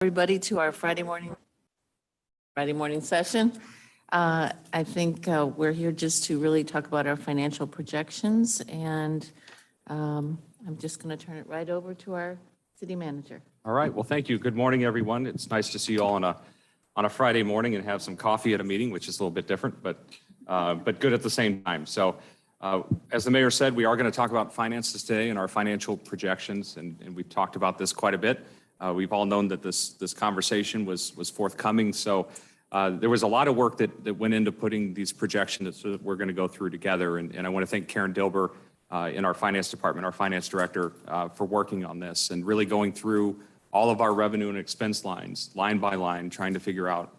Everybody to our Friday morning session. I think we're here just to really talk about our financial projections, and I'm just going to turn it right over to our city manager. All right. Well, thank you. Good morning, everyone. It's nice to see you all on a Friday morning and have some coffee at a meeting, which is a little bit different, but good at the same time. So as the mayor said, we are going to talk about finances today and our financial projections, and we've talked about this quite a bit. We've all known that this conversation was forthcoming. So there was a lot of work that went into putting these projections that we're going to go through together. And I want to thank Karen Dilber in our finance department, our finance director, for working on this and really going through all of our revenue and expense lines, line by line, trying to figure out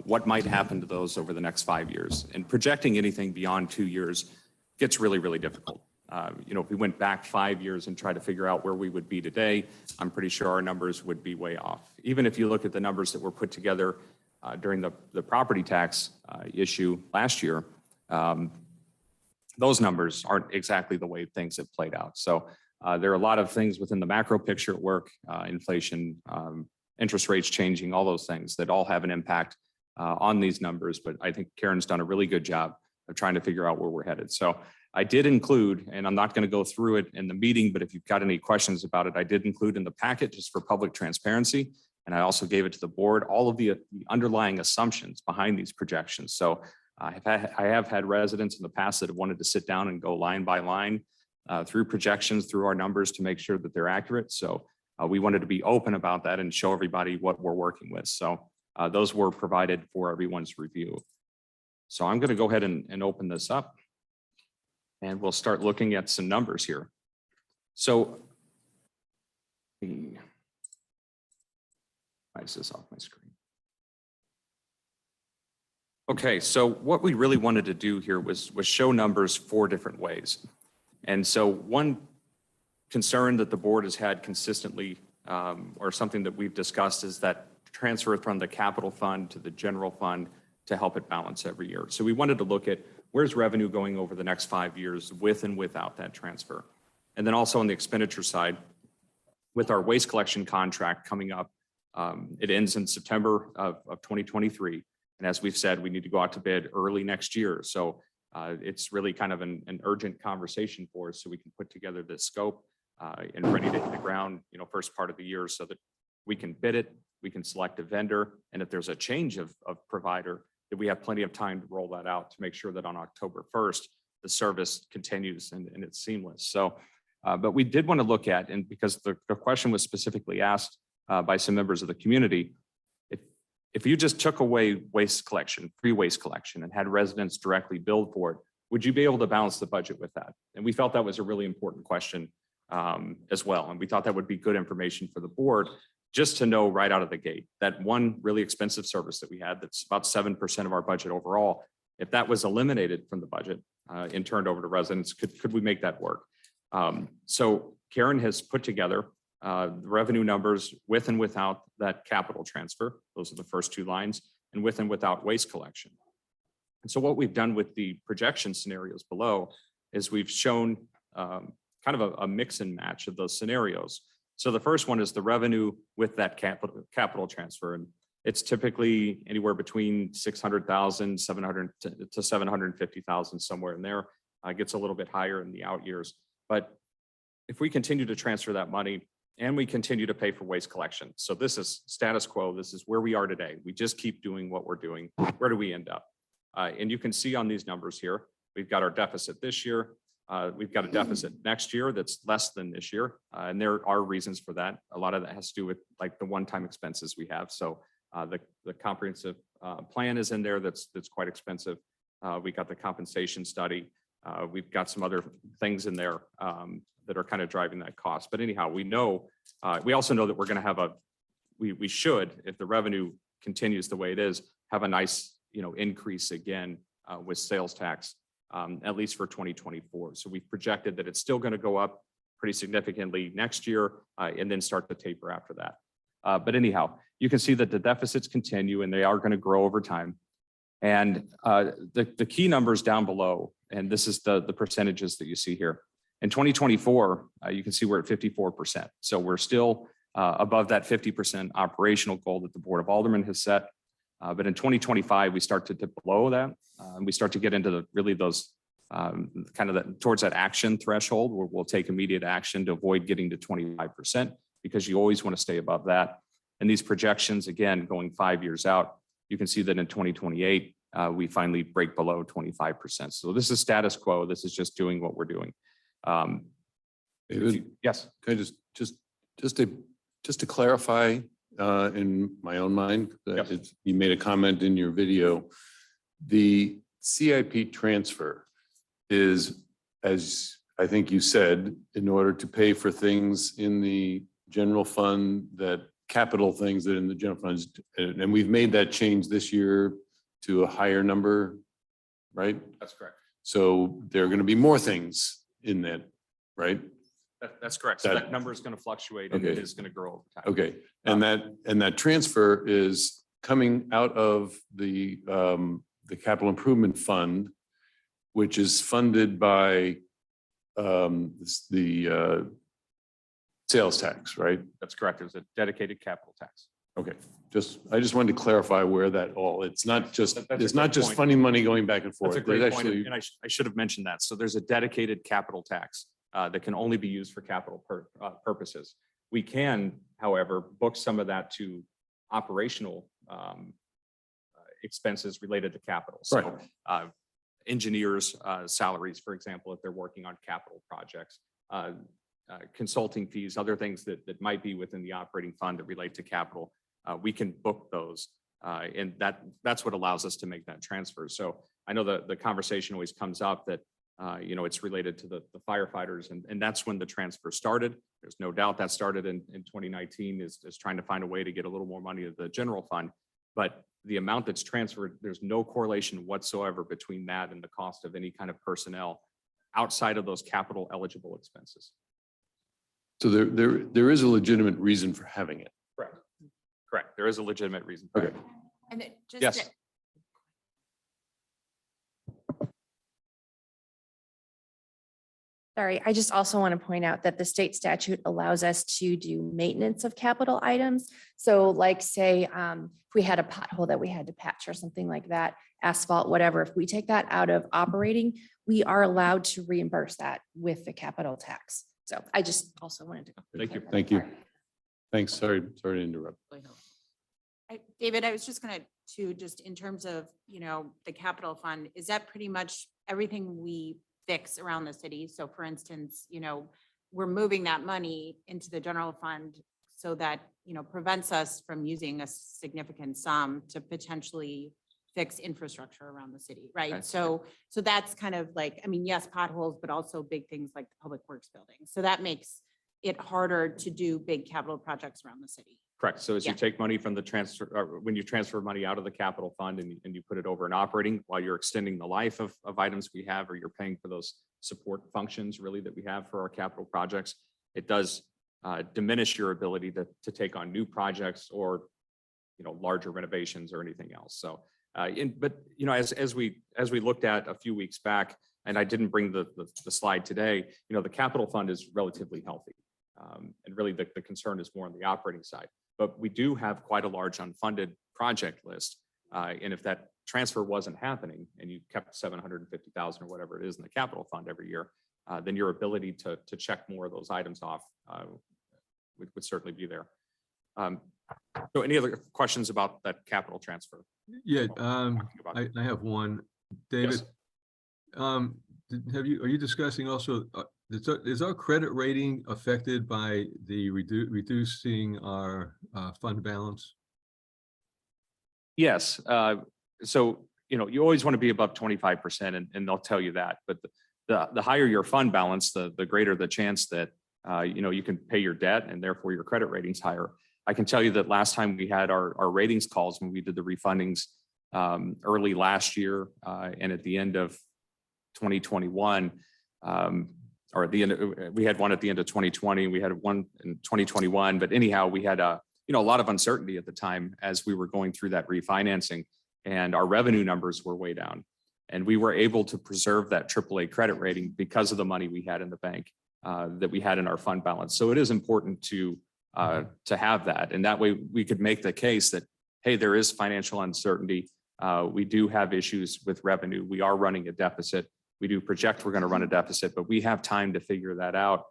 what might happen to those over the next 5 years. And projecting anything beyond 2 years gets really, really difficult. If we went back 5 years and tried to figure out where we would be today, I'm pretty sure our numbers would be way off. Even if you look at the numbers that were put together during the property tax issue last year, those numbers aren't exactly the way things have played out. So there are a lot of things within the macro picture at work, inflation, interest rates changing, all those things that all have an impact on these numbers. But I think Karen's done a really good job of trying to figure out where we're headed. So I did include, and I'm not going to go through it in the meeting, but if you've got any questions about it, I did include in the packet just for public transparency. And I also gave it to the board, all of the underlying assumptions behind these projections. So I have had residents in the past that have wanted to sit down and go line by line through projections, through our numbers to make sure that they're accurate. So we wanted to be open about that and show everybody what we're working with. So those were provided for everyone's review. So I'm going to go ahead and open this up. And we'll start looking at some numbers here. So, why is this off my screen? Okay, so what we really wanted to do here was show numbers 4 different ways. And so one concern that the board has had consistently, or something that we've discussed, is that transfer from the capital fund to the general fund to help it balance every year. So we wanted to look at where's revenue going over the next 5 years with and without that transfer. And then also on the expenditure side, with our waste collection contract coming up, it ends in September of 2023. And as we've said, we need to go out to bid early next year. So it's really kind of an urgent conversation for us so we can put together this scope and ready to hit the ground, first part of the year so that we can bid it, we can select a vendor. And if there's a change of provider, that we have plenty of time to roll that out to make sure that on October 1st, the service continues and it's seamless. So, but we did want to look at, and because the question was specifically asked by some members of the community, if you just took away waste collection, free waste collection, and had residents directly billed for it, would you be able to balance the budget with that? And we felt that was a really important question as well. And we thought that would be good information for the board, just to know right out of the gate that one really expensive service that we had, that's about 7% of our budget overall, if that was eliminated from the budget and turned over to residents, could we make that work? So Karen has put together the revenue numbers with and without that capital transfer. Those are the first 2 lines, and with and without waste collection. And so what we've done with the projection scenarios below is we've shown kind of a mix and match of those scenarios. So the first one is the revenue with that capital transfer. And it's typically anywhere between 600,000, 700 to 750,000, somewhere in there. It gets a little bit higher in the out years. But if we continue to transfer that money and we continue to pay for waste collection, so this is status quo, this is where we are today. We just keep doing what we're doing. Where do we end up? And you can see on these numbers here, we've got our deficit this year. We've got a deficit next year that's less than this year. And there are reasons for that. A lot of that has to do with like the one-time expenses we have. So the comprehensive plan is in there that's quite expensive. We got the compensation study. We've got some other things in there that are kind of driving that cost. But anyhow, we also know that we're going to have we should, if the revenue continues the way it is, have a nice, increase again with sales tax. At least for 2024. So we've projected that it's still going to go up pretty significantly next year and then start to taper after that. But anyhow, you can see that the deficits continue and they are going to grow over time. And the key numbers down below, and this is the percentages that you see here. In 2024, you can see we're at 54%. So we're still above that 50% operational goal that the Board of Aldermen has set. But in 2025, we start to dip below that. And we start to get into those towards that action threshold where we'll take immediate action to avoid getting to 25%, because you always want to stay above that. And these projections, again, going 5 years out, you can see that in 2028, we finally break below 25%. So this is status quo. This is just doing what we're doing. Yes. Can I just to clarify in my own mind, Yep. You made a comment in your video. The CIP transfer is, as I think you said, in order to pay for things in the general fund, that capital things that in the general funds, and we've made that change this year to a higher number, right? That's correct. So there are going to be more things in that, right? That's correct. So that number is going to fluctuate and it is going to grow over time. Okay, and that transfer is coming out of the capital improvement fund, which is funded by the sales tax, right? That's correct. There's a dedicated capital tax. Okay, I just wanted to clarify where that it's not just, That's a it's not great just point. funny money going back and forth. That's a great There's point, actually- and I should have mentioned that. So there's a dedicated capital tax that can only be used for capital purposes. We can, however, book some of that to operational expenses related to capital. So engineers' salaries, for example, if they're working on capital projects, consulting fees, other things that might be within the operating fund that relate to capital, we can book those. And that's what allows us to make that transfer. So I know the conversation always comes up that it's related to the firefighters, and that's when the transfer started. There's no doubt that started in 2019 is trying to find a way to get a little more money to the general fund. But the amount that's transferred, there's no correlation whatsoever between that and the cost of any kind of personnel outside of those capital eligible expenses. So there is a legitimate reason for having it. Correct. Correct. There is a legitimate reason. For Okay. it. And it just Yes. Sorry, I just also want to point out that the state statute allows us to do maintenance of capital items. So like say, if we had a pothole that we had to patch or something like that, asphalt, whatever, if we take that out of operating, we are allowed to reimburse that with the capital tax. So I just also wanted to. Thank you. Thank you. Thanks. Sorry to interrupt. David, I was just gonna just in terms of, the capital fund, is that pretty much everything we fix around the city? So for instance, we're moving that money into the general fund so that, prevents us from using a significant sum to potentially fix infrastructure around the city, right? Okay. So that's kind of like, yes, potholes, but also big things like the public works building. So that makes it harder to do big capital projects around the city. Correct. So as you Yeah. take money from the transfer, or when you transfer money out of the capital fund and you put it over in operating, while you're extending the life of items we have, or you're paying for those support functions really that we have for our capital projects, it does diminish your ability to take on new projects or, larger renovations or anything else. So, as we looked at a few weeks back, and I didn't bring the slide today, the capital fund is relatively healthy. And really the concern is more on the operating side. But we do have quite a large unfunded project list. And if that transfer wasn't happening and you kept 750,000 or whatever it is in the capital fund every year, then your ability to check more of those items off would certainly be there. So any other questions about that capital transfer? Yeah, About it. I have one. David, Yes. are you discussing also, is our credit rating affected by the reducing our fund balance? Yes. So, you always want to be above 25%, and they'll tell you that. But the higher your fund balance, the greater the chance that, you can pay your debt and therefore your credit rating's higher. I can tell you that last time we had our ratings calls when we did the refundings early last year and at the end of 2021, or at the end, we had one at the end of 2020, we had one in 2021. But anyhow, we had a lot of uncertainty at the time as we were going through that refinancing, and our revenue numbers were way down. And we were able to preserve that AAA credit rating because of the money we had in the bank that we had in our fund balance. So it is important to to have that. And that way we could make the case that, hey, there is financial uncertainty. We do have issues with revenue. We are running a deficit. We do project we're going to run a deficit, but we have time to figure that out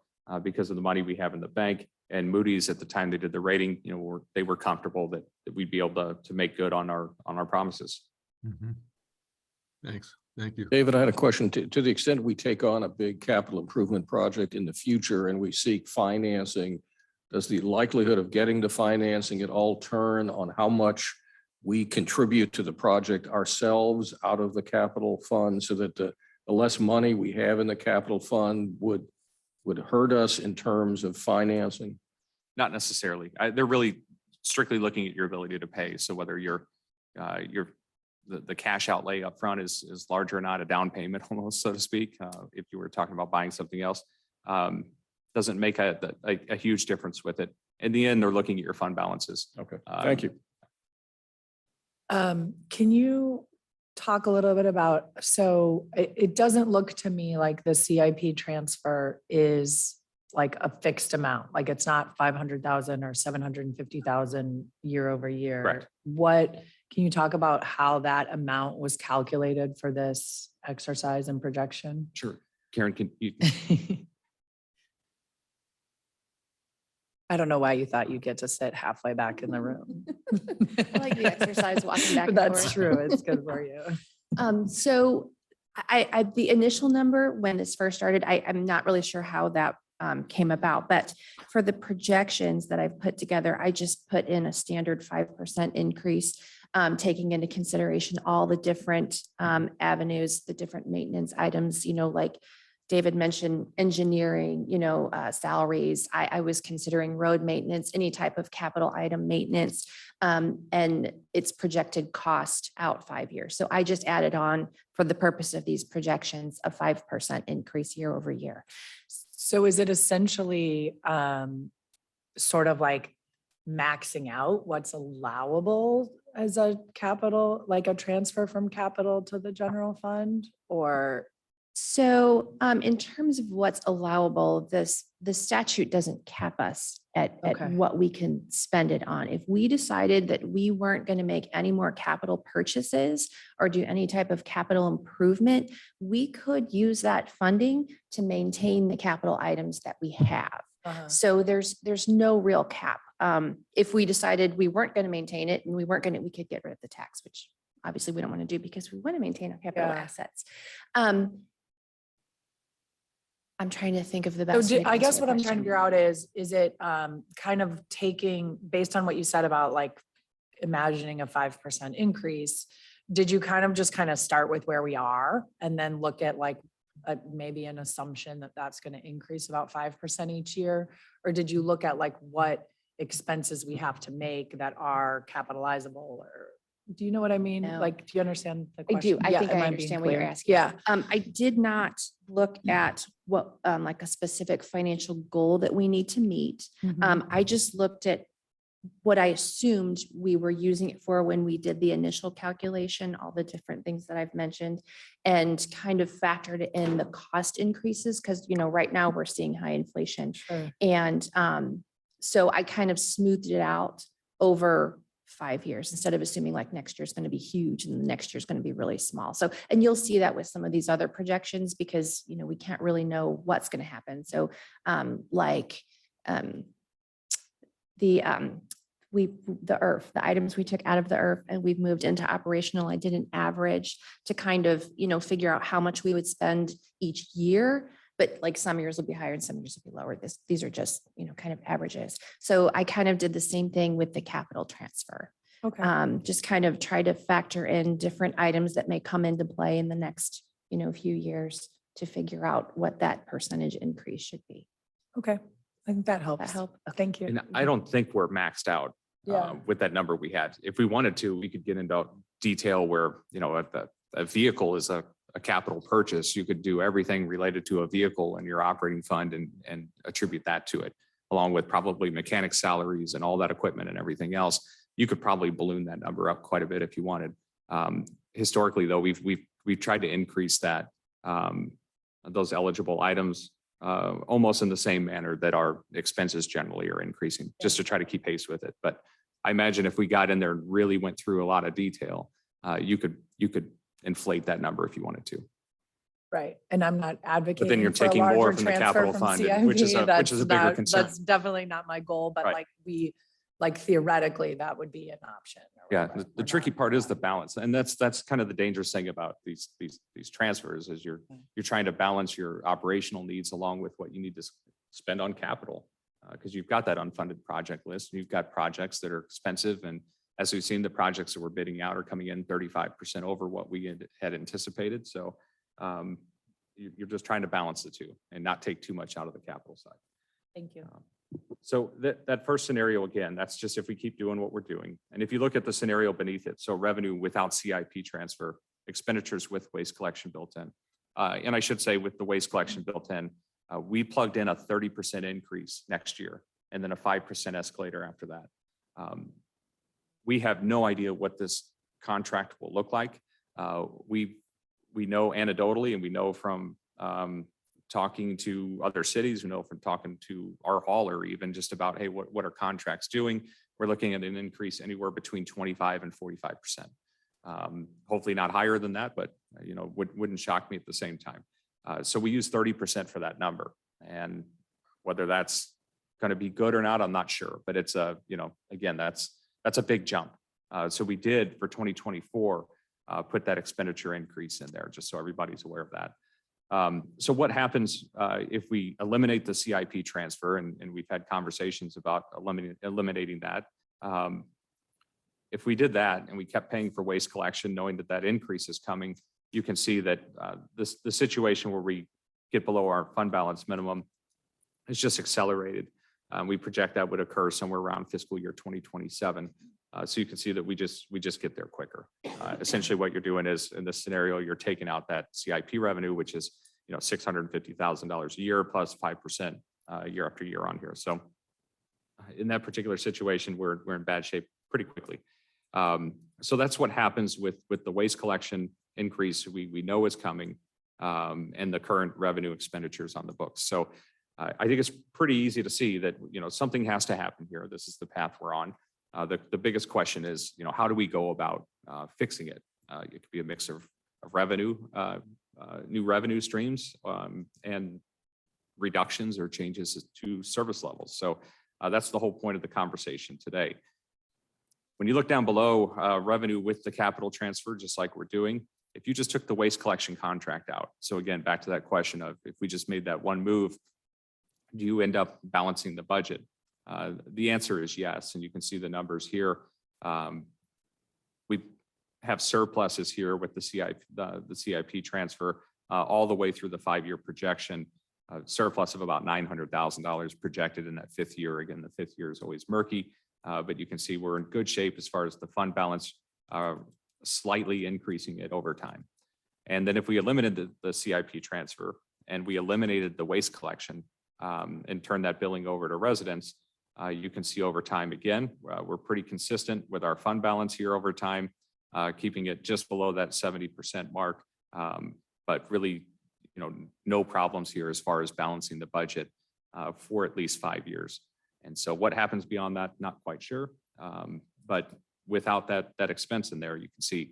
because of the money we have in the bank. And Moody's, at the time they did the rating, they were comfortable that we'd be able to make good on our promises. Mhm. Thanks. Thank you. David, I had a question. To the extent we take on a big capital improvement project in the future and we seek financing, does the likelihood of getting the financing at all turn on how much we contribute to the project ourselves out of the capital fund, so that the less money we have in the capital fund would hurt us in terms of financing? Not necessarily. They're really strictly looking at your ability to pay. So whether the cash outlay upfront is larger or not, a down payment almost, so to speak, if you were talking about buying something else, doesn't make a huge difference with it. In the end, they're looking at your fund balances. Okay, thank you. Can you talk a little bit about, so it doesn't look to me like the CIP transfer is like a fixed amount, like it's not 500,000 or 750,000 year over year. Correct. What, can you talk about how that amount was calculated for this exercise and projection? Sure. Karen, can you? I don't know why you thought you'd get to sit halfway back in the room. I like the exercise walking back But and that's forth. true. It's good for you. So the initial number when this first started, I'm not really sure how that came about, but for the projections that I've put together, I just put in a standard 5% increase, taking into consideration all the different avenues, the different maintenance items, like David mentioned engineering, salaries. I was considering road maintenance, any type of capital item maintenance, and its projected cost out 5 years. So I just added on, for the purpose of these projections, a 5% increase year over year. So is it essentially sort of like maxing out what's allowable as a capital, like a transfer from capital to the general fund, or? So in terms of what's allowable, the statute doesn't cap us at Okay. what we can spend it on. If we decided that we weren't going to make any more capital purchases or do any type of capital improvement, we could use that funding to maintain the capital items that we have. So there's no real cap. If we decided we weren't going to maintain it and we could get rid of the tax, which obviously we don't want to do because we want to maintain our capital Yeah. assets. I'm trying to think of the So best. way to I answer guess the what I'm trying to question. figure out is it kind of taking, based on what you said about like imagining a 5% increase, did you kind of start with where we are and then look at like maybe an assumption that that's going to increase about 5% each year? Or did you look at like what expenses we have to make that are capitalizable, or do you know what I mean? No. Like, do you understand the I question? do. I Yeah, think am I being understand what you're clear? asking. Yeah. I did not look at what, like a specific financial goal that we need to meet. Mhm. I just looked at what I assumed we were using it for when we did the initial calculation, all the different things that I've mentioned, and kind of factored in the cost increases, because, right now we're seeing high inflation. Sure. And so I kind of smoothed it out over 5 years, instead of assuming like next year is going to be huge and the next year is going to be really small. So, and you'll see that with some of these other projections, because, we can't really know what's going to happen. So the items we took out of the IRF and we've moved into operational, I did an average to kind of, figure out how much we would spend each year. But like some years will be higher and some years will be lower. These are just, kind of averages. So I kind of did the same thing with the capital transfer. Okay. Just kind of try to factor in different items that may come into play in the next, few years to figure out what that percentage increase should be. Okay. I think that helps. That help? Okay. Thank you. And I don't think we're maxed out Yeah. with that number we had. If we wanted to, we could get into detail where, if a vehicle is a capital purchase, you could do everything related to a vehicle in your operating fund and attribute that to it, along with probably mechanic salaries and all that equipment and everything else. You could probably balloon that number up quite a bit if you wanted. Historically, though, we've tried to increase that, those eligible items almost in the same manner that our expenses generally are increasing, just to try to keep pace with it. But I imagine if we got in there and really went through a lot of detail, you could inflate that number if you wanted to. Right. And I'm not advocating you're for a taking more larger from the transfer capital from fund, and which is CIP. a That's bigger not- concern. That's definitely not my goal, but Right. like theoretically, that would be an option. or Yeah, whatever. the We're tricky not- part is the balance, and that's kind of the dangerous thing about these transfers is you're trying to balance your operational needs along with what you need to spend on capital. Because you've got that unfunded project list, and you've got projects that are expensive, and as we've seen, the projects that we're bidding out are coming in 35% over what we had anticipated. So you're just trying to balance the two and not take too much out of the capital side. Thank you. So that first scenario, again, that's just if we keep doing what we're doing. And if you look at the scenario beneath it, so revenue without CIP transfer, expenditures with waste collection built in. And I should say with the waste collection built in, we plugged in a 30% increase next year and then a 5% escalator after that. We have no idea what this contract will look like. We know anecdotally, and we know from talking to other cities, we know from talking to our hauler, even just about, hey, what are contracts doing? We're looking at an increase anywhere between 25 and 45%. Hopefully not higher than that, but wouldn't shock me at the same time. So we use 30% for that number, and whether that's going to be good or not, I'm not sure. But it's again, that's a big jump. So we did for 2024 put that expenditure increase in there, just so everybody's aware of that. So what happens if we eliminate the CIP transfer, and we've had conversations about eliminating that. If we did that and we kept paying for waste collection, knowing that that increase is coming, you can see that the situation where we get below our fund balance minimum is just accelerated. We project that would occur somewhere around fiscal year 2027. So you can see that we just get there quicker. Essentially what you're doing is, in this scenario, you're taking out that CIP revenue, which is $650,000 a year plus 5% year after year on here. So in that particular situation, we're in bad shape pretty quickly. So that's what happens with the waste collection increase we know is coming, and the current revenue expenditures on the books. So I think it's pretty easy to see that something has to happen here. This is the path we're on. The biggest question is, how do we go about fixing it? It could be a mix of revenue, new revenue streams, and reductions or changes to service levels. So that's the whole point of the conversation today. When you look down below, revenue with the capital transfer, just like we're doing, if you just took the waste collection contract out. So again, back to that question of, if we just made that one move, do you end up balancing the budget? The answer is yes, and you can see the numbers here. We have surpluses here with the CIP transfer all the way through the 5-year projection, surplus of about $900,000 projected in that 5th year. Again, the 5th year is always murky, but you can see we're in good shape as far as the fund balance, slightly increasing it over time. And then if we eliminated the CIP transfer and we eliminated the waste collection and turned that billing over to residents, you can see over time, again, we're pretty consistent with our fund balance here over time, keeping it just below that 70% mark. But really, no problems here as far as balancing the budget for at least 5 years. And so what happens beyond that, not quite sure. But without that expense in there, you can see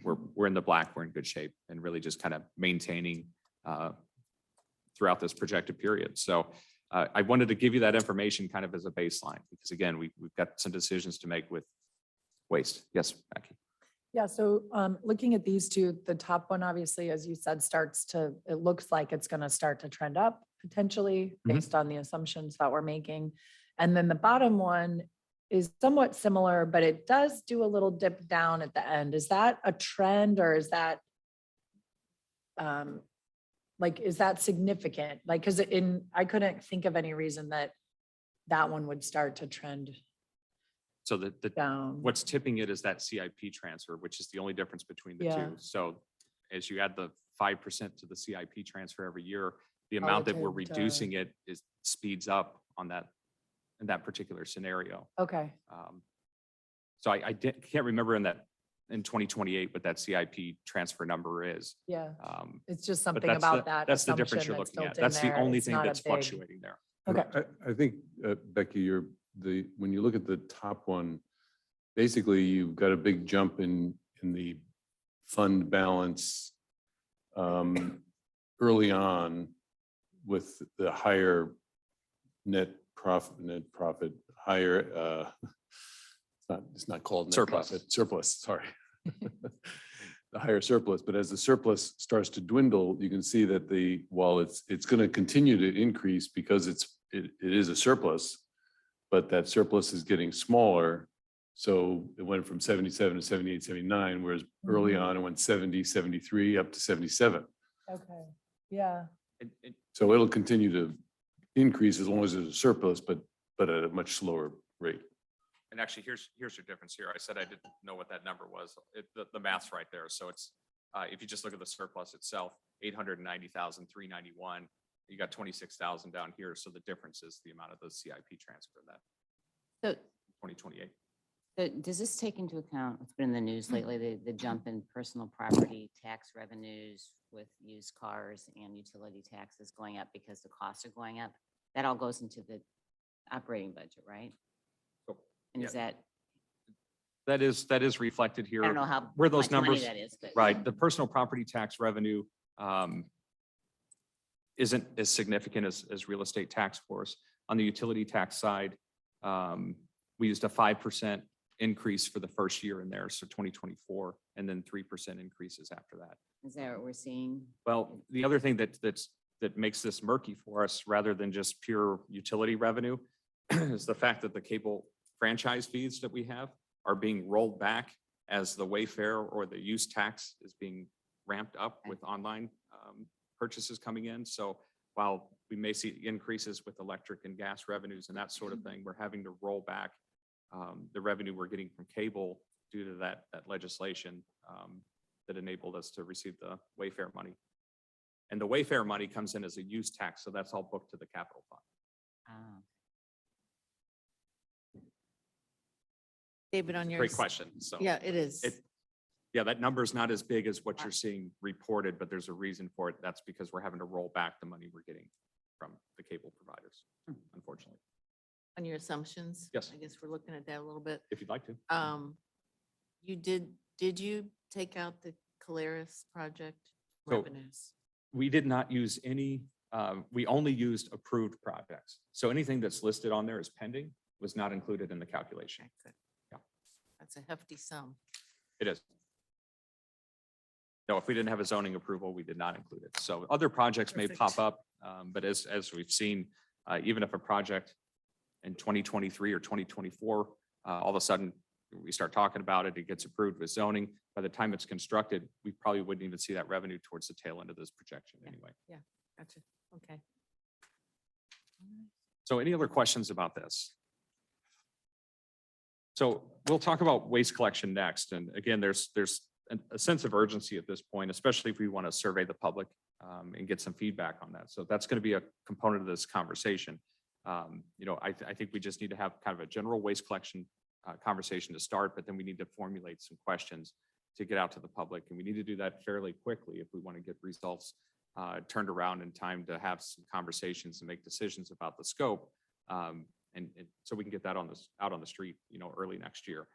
we're in the black, we're in good shape, and really just kind of maintaining throughout this projected period. So I wanted to give you that information kind of as a baseline, because again, we've got some decisions to make with waste. Yes, Becky. Yeah, so looking at these two, the top one, obviously, as you said, it looks like it's going to start to trend up potentially based on the assumptions that we're making. And then the bottom one is somewhat similar, but it does do a little dip down at the end. Is that a trend, or is that is that significant? Because I couldn't think of any reason that one would start to trend So the down. what's tipping it is that CIP transfer, which is the only difference between the two. So as you add the 5% to the CIP transfer every year, the amount that we're Relative to- reducing it speeds up on that in that particular scenario. Okay. So I can't remember in that in 2028 what that CIP transfer number is. Yeah, Um, it's just But something that's about the, that that's the difference assumption you're that's looking at. built in That's the there. only It's thing not a that's big- fluctuating there. Okay. I think, Becky, when you look at the top one, basically you've got a big jump in the fund balance early on with the higher net profit, higher, it's not called net Surplus. profit, surplus, sorry. The higher surplus, but as the surplus starts to dwindle, you can see that while it's going to continue to increase because it is a surplus, but that surplus is getting smaller. So it went from 77 to 78, 79, whereas early on it went 70, 73 up to 77. Okay, yeah. So it'll continue to increase as long as there's a surplus, but at a much slower rate. And actually, here's your difference here. I said I didn't know what that number was. The math's right there. So it's, if you just look at the surplus itself, 890,391, you got 26,000 down here. So the difference is the amount of the CIP transfer that So 2028. does this take into account, what's been in the news lately, the jump in personal property tax revenues with used cars and utility taxes going up because the costs are going up? That all goes into the operating budget, right? So, And yeah. is that, That is reflected here. I don't know how where those much money numbers, that is, but. right? The personal property tax revenue isn't as significant as real estate tax for us. On the utility tax side, we used a 5% increase for the first year in there, so 2024, and then 3% increases after that. Is that what we're seeing? Well, the other thing that makes this murky for us, rather than just pure utility revenue, is the fact that the cable franchise fees that we have are being rolled back as the Wayfair or the use tax is being ramped up with online purchases coming in. So while we may see increases with electric and gas revenues and that sort of thing, we're having to roll back the revenue we're getting from cable due to that legislation that enabled us to receive the Wayfair money. And the Wayfair money comes in as a use tax, so that's all booked to the capital fund. Ah, David, on your. Great question. So Yeah, it is. yeah, that number is not as big as what you're seeing reported, but there's a reason for it. That's because we're having to roll back the money we're getting from the cable providers, unfortunately. On your assumptions. Yes. I guess we're looking at that a little bit. If you'd like to. You did you take out the Caleres project So- revenues? We did not use any, we only used approved projects. So anything that's listed on there as pending was not included in the calculation. Okay, good. Yeah. That's a hefty sum. It is. No, if we didn't have a zoning approval, we did not include it. So other projects may pop Perfect. up, but as we've seen, even if a project in 2023 or 2024, all of a sudden we start talking about it, it gets approved with zoning. By the time it's constructed, we probably wouldn't even see that revenue towards the tail end of this projection anyway. Gotcha. Okay. So any other questions about this? So we'll talk about waste collection next. And again, there's a sense of urgency at this point, especially if we want to survey the public and get some feedback on that. So that's going to be a component of this conversation. I think we just need to have kind of a general waste collection conversation to start, but then we need to formulate some questions to get out to the public. And we need to do that fairly quickly if we want to get results turned around in time to have some conversations and make decisions about the scope. And so we can get that out on the street, early next year.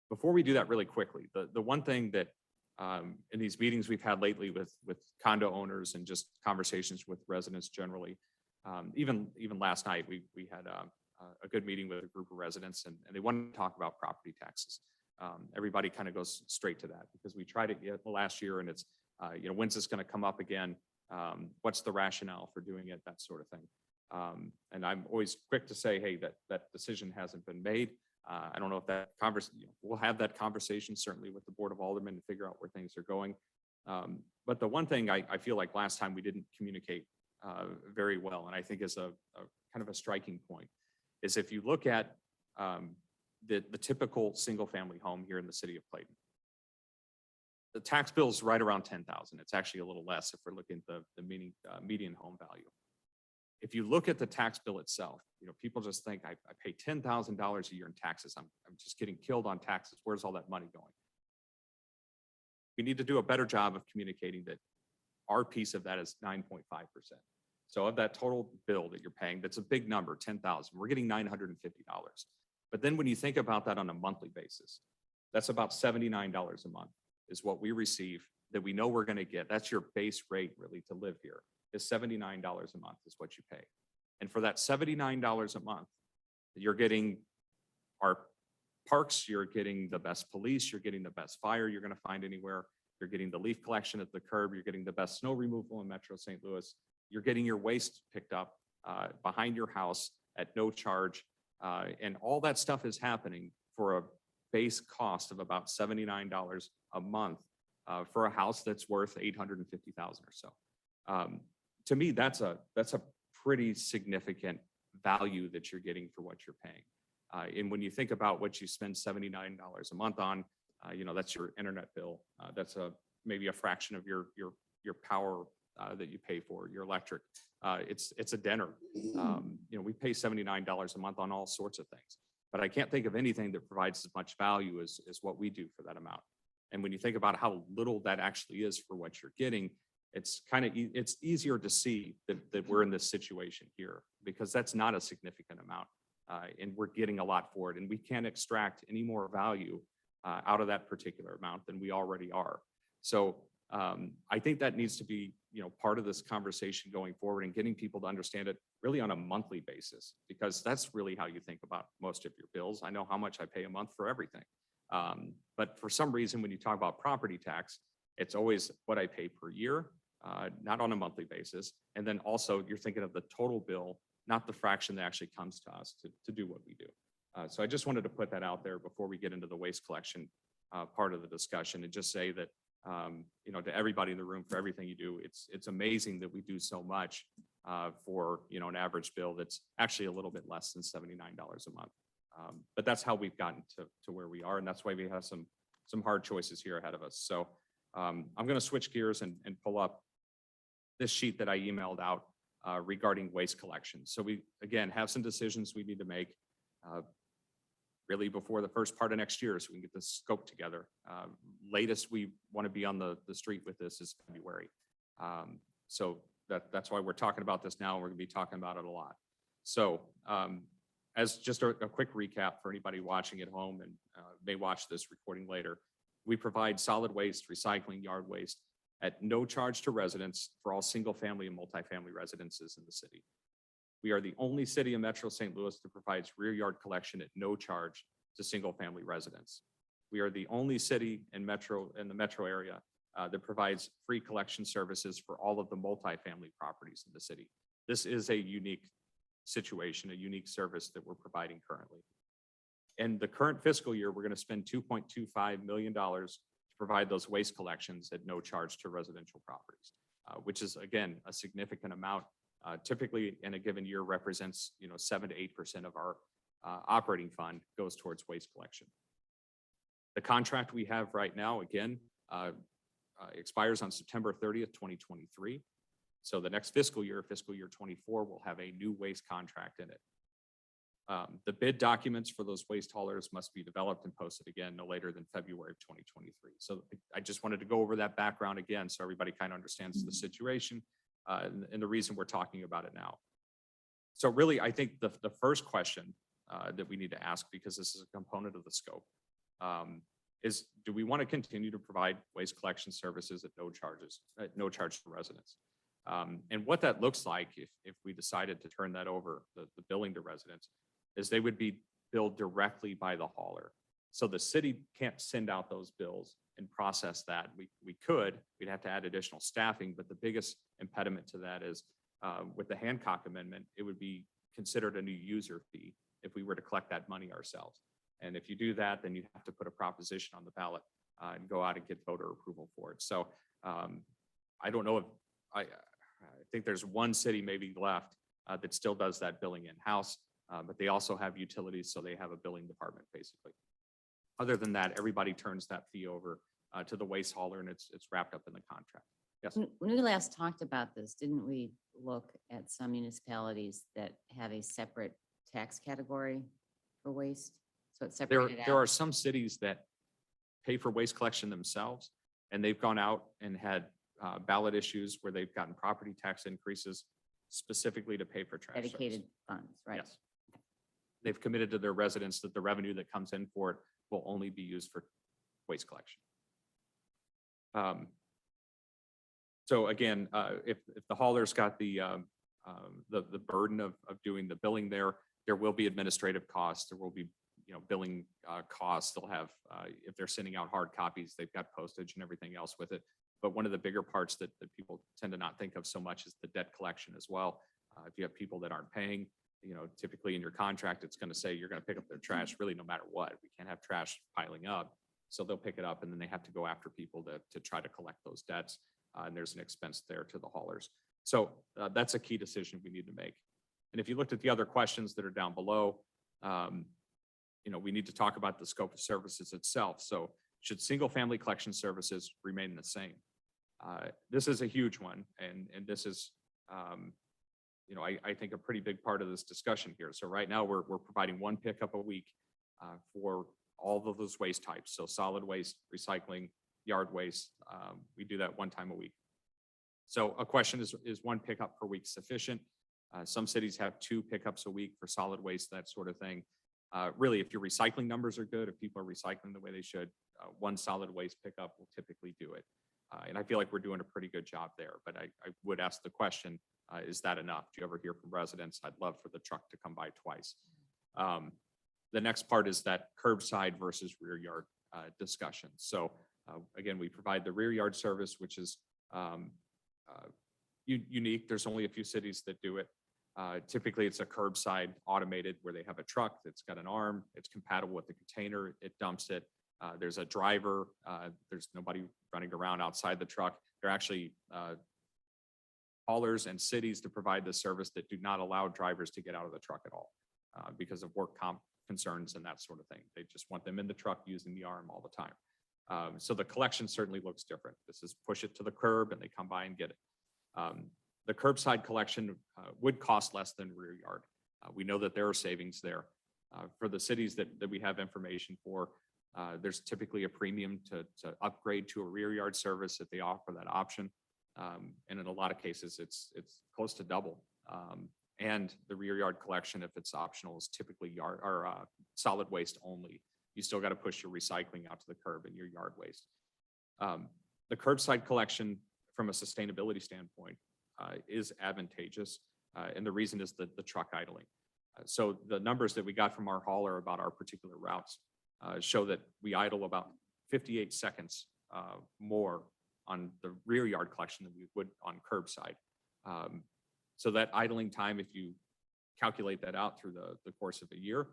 Before we do that really quickly, the one thing that in these meetings we've had lately with condo owners and just conversations with residents generally, even last night, we had a good meeting with a group of residents and they wanted to talk about property taxes. Everybody kind of goes straight to that because we tried it last year and it's, when's this going to come up again? What's the rationale for doing it? That sort of thing. And I'm always quick to say, hey, that decision hasn't been made. I don't know if that we'll have that conversation certainly with the Board of Aldermen to figure out where things are going. But the one thing I feel like last time we didn't communicate very well, and I think is a kind of a striking point, is if you look at the typical single family home here in the city of Clayton, the tax bill is right around 10,000. It's actually a little less if we're looking at the median home value. If you look at the tax bill itself, people just think I pay $10,000 a year in taxes. I'm just getting killed on taxes. Where's all that money going? we need to do a better job of communicating that our piece of that is 9.5%. So of that total bill that you're paying, that's a big number, 10,000, we're getting $950. But then when you think about that on a monthly basis, that's about $79 a month is what we receive that we know we're going to get. That's your base rate really to live here, is $79 a month is what you pay. And for that $79 a month, you're getting our parks, you're getting the best police, you're getting the best fire you're going to find anywhere. You're getting the leaf collection at the curb. You're getting the best snow removal in Metro St. Louis. You're getting your waste picked up behind your house at no charge. And all that stuff is happening for a base cost of about $79 a month for a house that's worth $850,000 or so. To me, that's a pretty significant value that you're getting for what you're paying. And when you think about what you spend $79 a month on, that's your internet bill. That's maybe a fraction of your power that you pay for, your electric. It's a dinner. We pay $79 a month on all sorts of things, but I can't think of anything that provides as much value as what we do for that amount. And when you think about how little that actually is for what you're getting, it's it's easier to see that we're in this situation here, because that's not a significant amount, and we're getting a lot for it, and we can't extract any more value out of that particular amount than we already are. So I think that needs to be, part of this conversation going forward, and getting people to understand it really on a monthly basis, because that's really how you think about most of your bills. I know how much I pay a month for everything. But for some reason, when you talk about property tax, it's always what I pay per year, not on a monthly basis. And then also you're thinking of the total bill, not the fraction that actually comes to us to do what we do. So I just wanted to put that out there before we get into the waste collection part of the discussion, and just say that, to everybody in the room, for everything you do, it's amazing that we do so much for, an average bill that's actually a little bit less than $79 a month. But that's how we've gotten to where we are. And that's why we have some hard choices here ahead of us. So I'm going to switch gears and pull up this sheet that I emailed out regarding waste collection. So we, again, have some decisions we need to make really before the first part of next year, so we can get this scope together. Latest we want to be on the street with this is February. So that's why we're talking about this now. We're going to be talking about it a lot. So as just a quick recap for anybody watching at home and may watch this recording later, we provide solid waste, recycling, yard waste at no charge to residents for all single family and multifamily residences in the city. We are the only city in Metro St. Louis that provides rear yard collection at no charge to single family residents. We are the only city in the metro area that provides free collection services for all of the multifamily properties in the city. This is a unique situation, a unique service that we're providing currently. In the current fiscal year, we're going to spend $2.25 million to provide those waste collections at no charge to residential properties, which is, again, a significant amount. Typically in a given year represents 7 to 8% of our operating fund goes towards waste collection. The contract we have right now, again, expires on September 30th, 2023. So the next fiscal year 24, will have a new waste contract in it. The bid documents for those waste haulers must be developed and posted again no later than February of 2023. So I just wanted to go over that background again so everybody kind of understands the situation and the reason we're talking about it now. So really, I think the first question that we need to ask, because this is a component of the scope, is do we want to continue to provide waste collection services at no charge to residents? And what that looks like if we decided to turn that over, the billing to residents, is they would be billed directly by the hauler. So the city can't send out those bills and process that. We'd have to add additional staffing, but the biggest impediment to that is with the Hancock Amendment, it would be considered a new user fee if we were to collect that money ourselves. And if you do that, then you have to put a proposition on the ballot and go out and get voter approval for it. So I don't know if, I think there's one city maybe left that still does that billing in-house, but they also have utilities, so they have a billing department basically. Other than that, everybody turns that fee over to the waste hauler, and it's wrapped up in the contract. Yes. When we last talked about this, didn't we look at some municipalities that have a separate tax category for waste? So it's separated out? There are some cities that pay for waste collection themselves, And they've gone out and had ballot issues where they've gotten property tax increases specifically to pay for trash service. Dedicated funds, right? Yes. They've committed to their residents that the revenue that comes in for it will only be used for waste collection. So again, if the hauler's got the burden of doing the billing there will be administrative costs. There will be, billing costs. They'll have, if they're sending out hard copies, they've got postage and everything else with it. But one of the bigger parts that people tend to not think of so much is the debt collection as well. If you have people that aren't paying, typically in your contract, it's going to say you're going to pick up their trash really no matter what. We can't have trash piling up. So they'll pick it up and then they have to go after people to try to collect those debts. And there's an expense there to the haulers. So that's a key decision we need to make. And if you looked at the other questions that are down below, we need to talk about the scope of services itself. So should single family collection services remain the same? This is a huge one. And this is, I think a pretty big part of this discussion here. So right now we're providing one pickup a week for all of those waste types. So solid waste, recycling, yard waste. We do that one time a week. So a question is one pickup per week sufficient? Some cities have 2 pickups a week for solid waste, that sort of thing. Really, if your recycling numbers are good, if people are recycling the way they should, one solid waste pickup will typically do it. And I feel like we're doing a pretty good job there. But I would ask the question, is that enough? Do you ever hear from residents? I'd love for the truck to come by twice. The next part is that curbside versus rear yard discussion. So again, we provide the rear yard service, which is unique. There's only a few cities that do it. Typically, it's a curbside automated where they have a truck that's got an arm. It's compatible with the container. It dumps it. There's a driver. There's nobody running around outside the truck. They're actually haulers and cities to provide the service that do not allow drivers to get out of the truck at all because of work comp concerns and that sort of thing. They just want them in the truck using the arm all the time. So the collection certainly looks different. This is push it to the curb and they come by and get it. The curbside collection would cost less than rear yard. We know that there are savings there. For the cities that we have information for, there's typically a premium to upgrade to a rear yard service if they offer that option. And in a lot of cases, it's close to double. And the rear yard collection, if it's optional, is typically yard or solid waste only. You still got to push your recycling out to the curb and your yard waste. The curbside collection from a sustainability standpoint is advantageous. And the reason is the truck idling. So the numbers that we got from our hauler about our particular routes show that we idle about 58 seconds more on the rear yard collection than we would on curbside. So that idling time, if you calculate that out through the course of a year,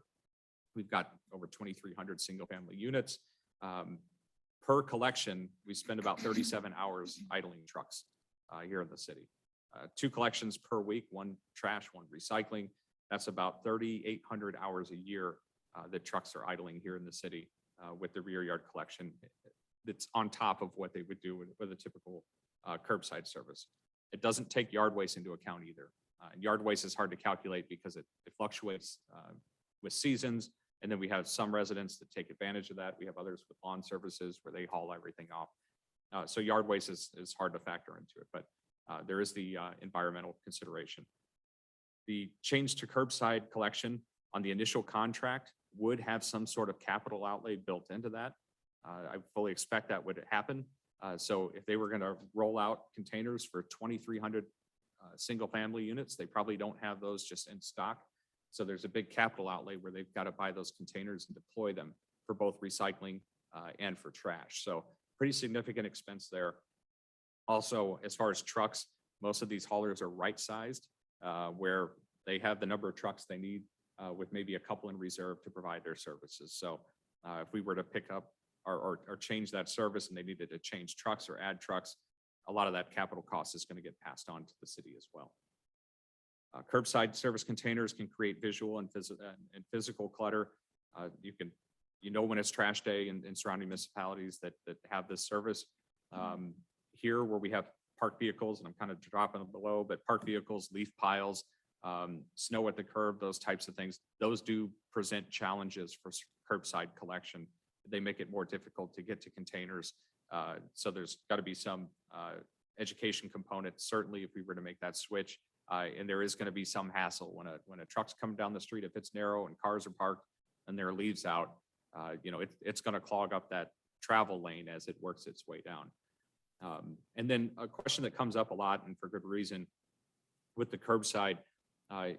we've got over 2,300 single family units. Per collection, we spend about 37 hours idling trucks here in the city. 2 collections per week, 1 trash, 1 recycling. That's about 3,800 hours a year that trucks are idling here in the city with the rear yard collection. That's on top of what they would do with a typical curbside service. It doesn't take yard waste into account either. And yard waste is hard to calculate because it fluctuates with seasons. And then we have some residents that take advantage of that. We have others with lawn services where they haul everything off. So yard waste is hard to factor into it, but there is the environmental consideration. The change to curbside collection on the initial contract would have some sort of capital outlay built into that. I fully expect that would happen. So if they were going to roll out containers for 2,300 single family units, they probably don't have those just in stock. So there's a big capital outlay where they've got to buy those containers and deploy them for both recycling and for trash. So pretty significant expense there. Also, as far as trucks, most of these haulers are right-sized where they have the number of trucks they need with maybe a couple in reserve to provide their services. So if we were to pick up or change that service and they needed to change trucks or add trucks, a lot of that capital cost is going to get passed on to the city as well. Curbside service containers can create visual and physical clutter. You know when it's trash day in surrounding municipalities that have this service. Here where we have parked vehicles, and I'm kind of dropping them below, but parked vehicles, leaf piles, snow at the curb, those types of things, those do present challenges for curbside collection. they make it more difficult to get to containers. So there's got to be some education component, certainly if we were to make that switch. And there is going to be some hassle when a truck's coming down the street, if it's narrow and cars are parked and there are leaves out, it's going to clog up that travel lane as it works its way down. And then a question that comes up a lot, and for good reason, with the curbside,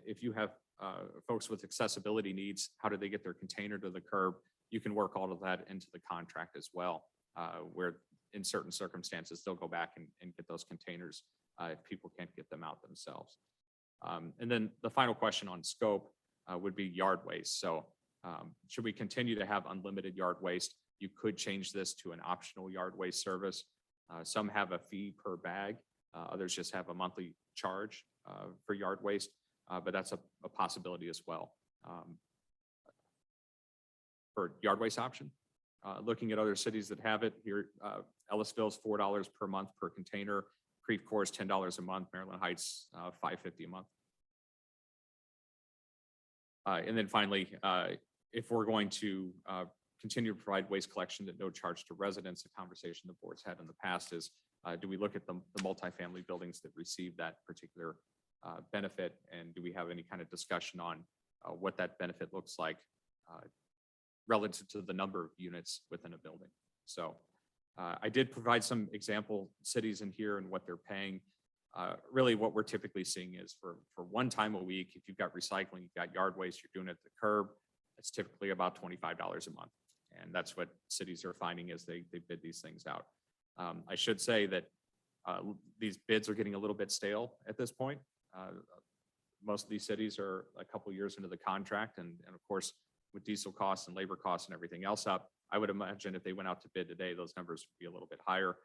if you have folks with accessibility needs, how do they get their container to the curb? You can work all of that into the contract as well, where in certain circumstances, they'll go back and get those containers if people can't get them out themselves. And then the final question on scope would be yard waste. So should we continue to have unlimited yard waste? You could change this to an optional yard waste service. Some have a fee per bag. Others just have a monthly charge for yard waste, but that's a possibility as well. For yard waste option, looking at other cities that have it here, Ellisville is $4 per month per container. Creve Coeur is $10 a month. Maryland Heights, $5.50 a month. And then finally, if we're going to continue to provide waste collection at no charge to residents, a conversation the board's had in the past is, do we look at the multifamily buildings that receive that particular benefit? And do we have any kind of discussion on what that benefit looks like relative to the number of units within a building? So I did provide some example cities in here and what they're paying. Really what we're typically seeing is for one time a week, if you've got recycling, you've got yard waste, you're doing it at the curb, it's typically about $25 a month. And that's what cities are finding as they bid these things out. I should say that these bids are getting a little bit stale at this point. Most of these cities are a couple years into the contract. And of course, with diesel costs and labor costs and everything else up, I would imagine if they went out to bid today, those numbers would be a little bit higher.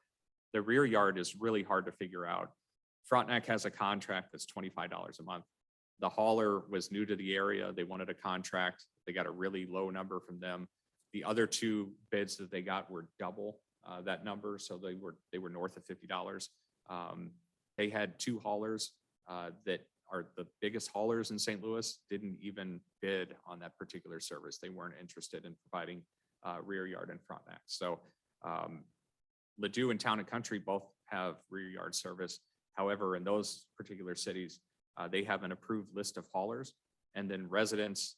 The rear yard is really hard to figure out. Frontenac has a contract that's $25 a month. The hauler was new to the area. They wanted a contract. They got a really low number from them. The other two bids that they got were double that number. So they were north of $50. They had two haulers that are the biggest haulers in St. Louis, didn't even bid on that particular service. They weren't interested in providing rear yard and Frontenac. So Ladue and Town and Country both have rear yard service. However, in those particular cities, they have an approved list of haulers, and then residents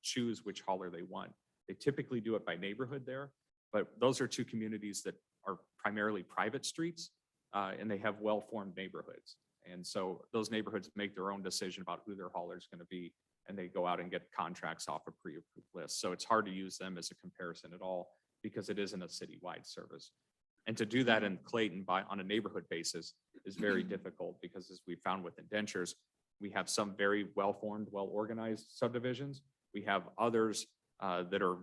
choose which hauler they want. They typically do it by neighborhood there, but those are two communities that are primarily private streets, and they have well-formed neighborhoods. And so those neighborhoods make their own decision about who their hauler is going to be, and they go out and get contracts off a pre-approved list. So it's hard to use them as a comparison at all because it isn't a citywide service. And to do that in Clayton on a neighborhood basis is very difficult because, as we found with indentures, we have some very well-formed, well-organized subdivisions. We have others that are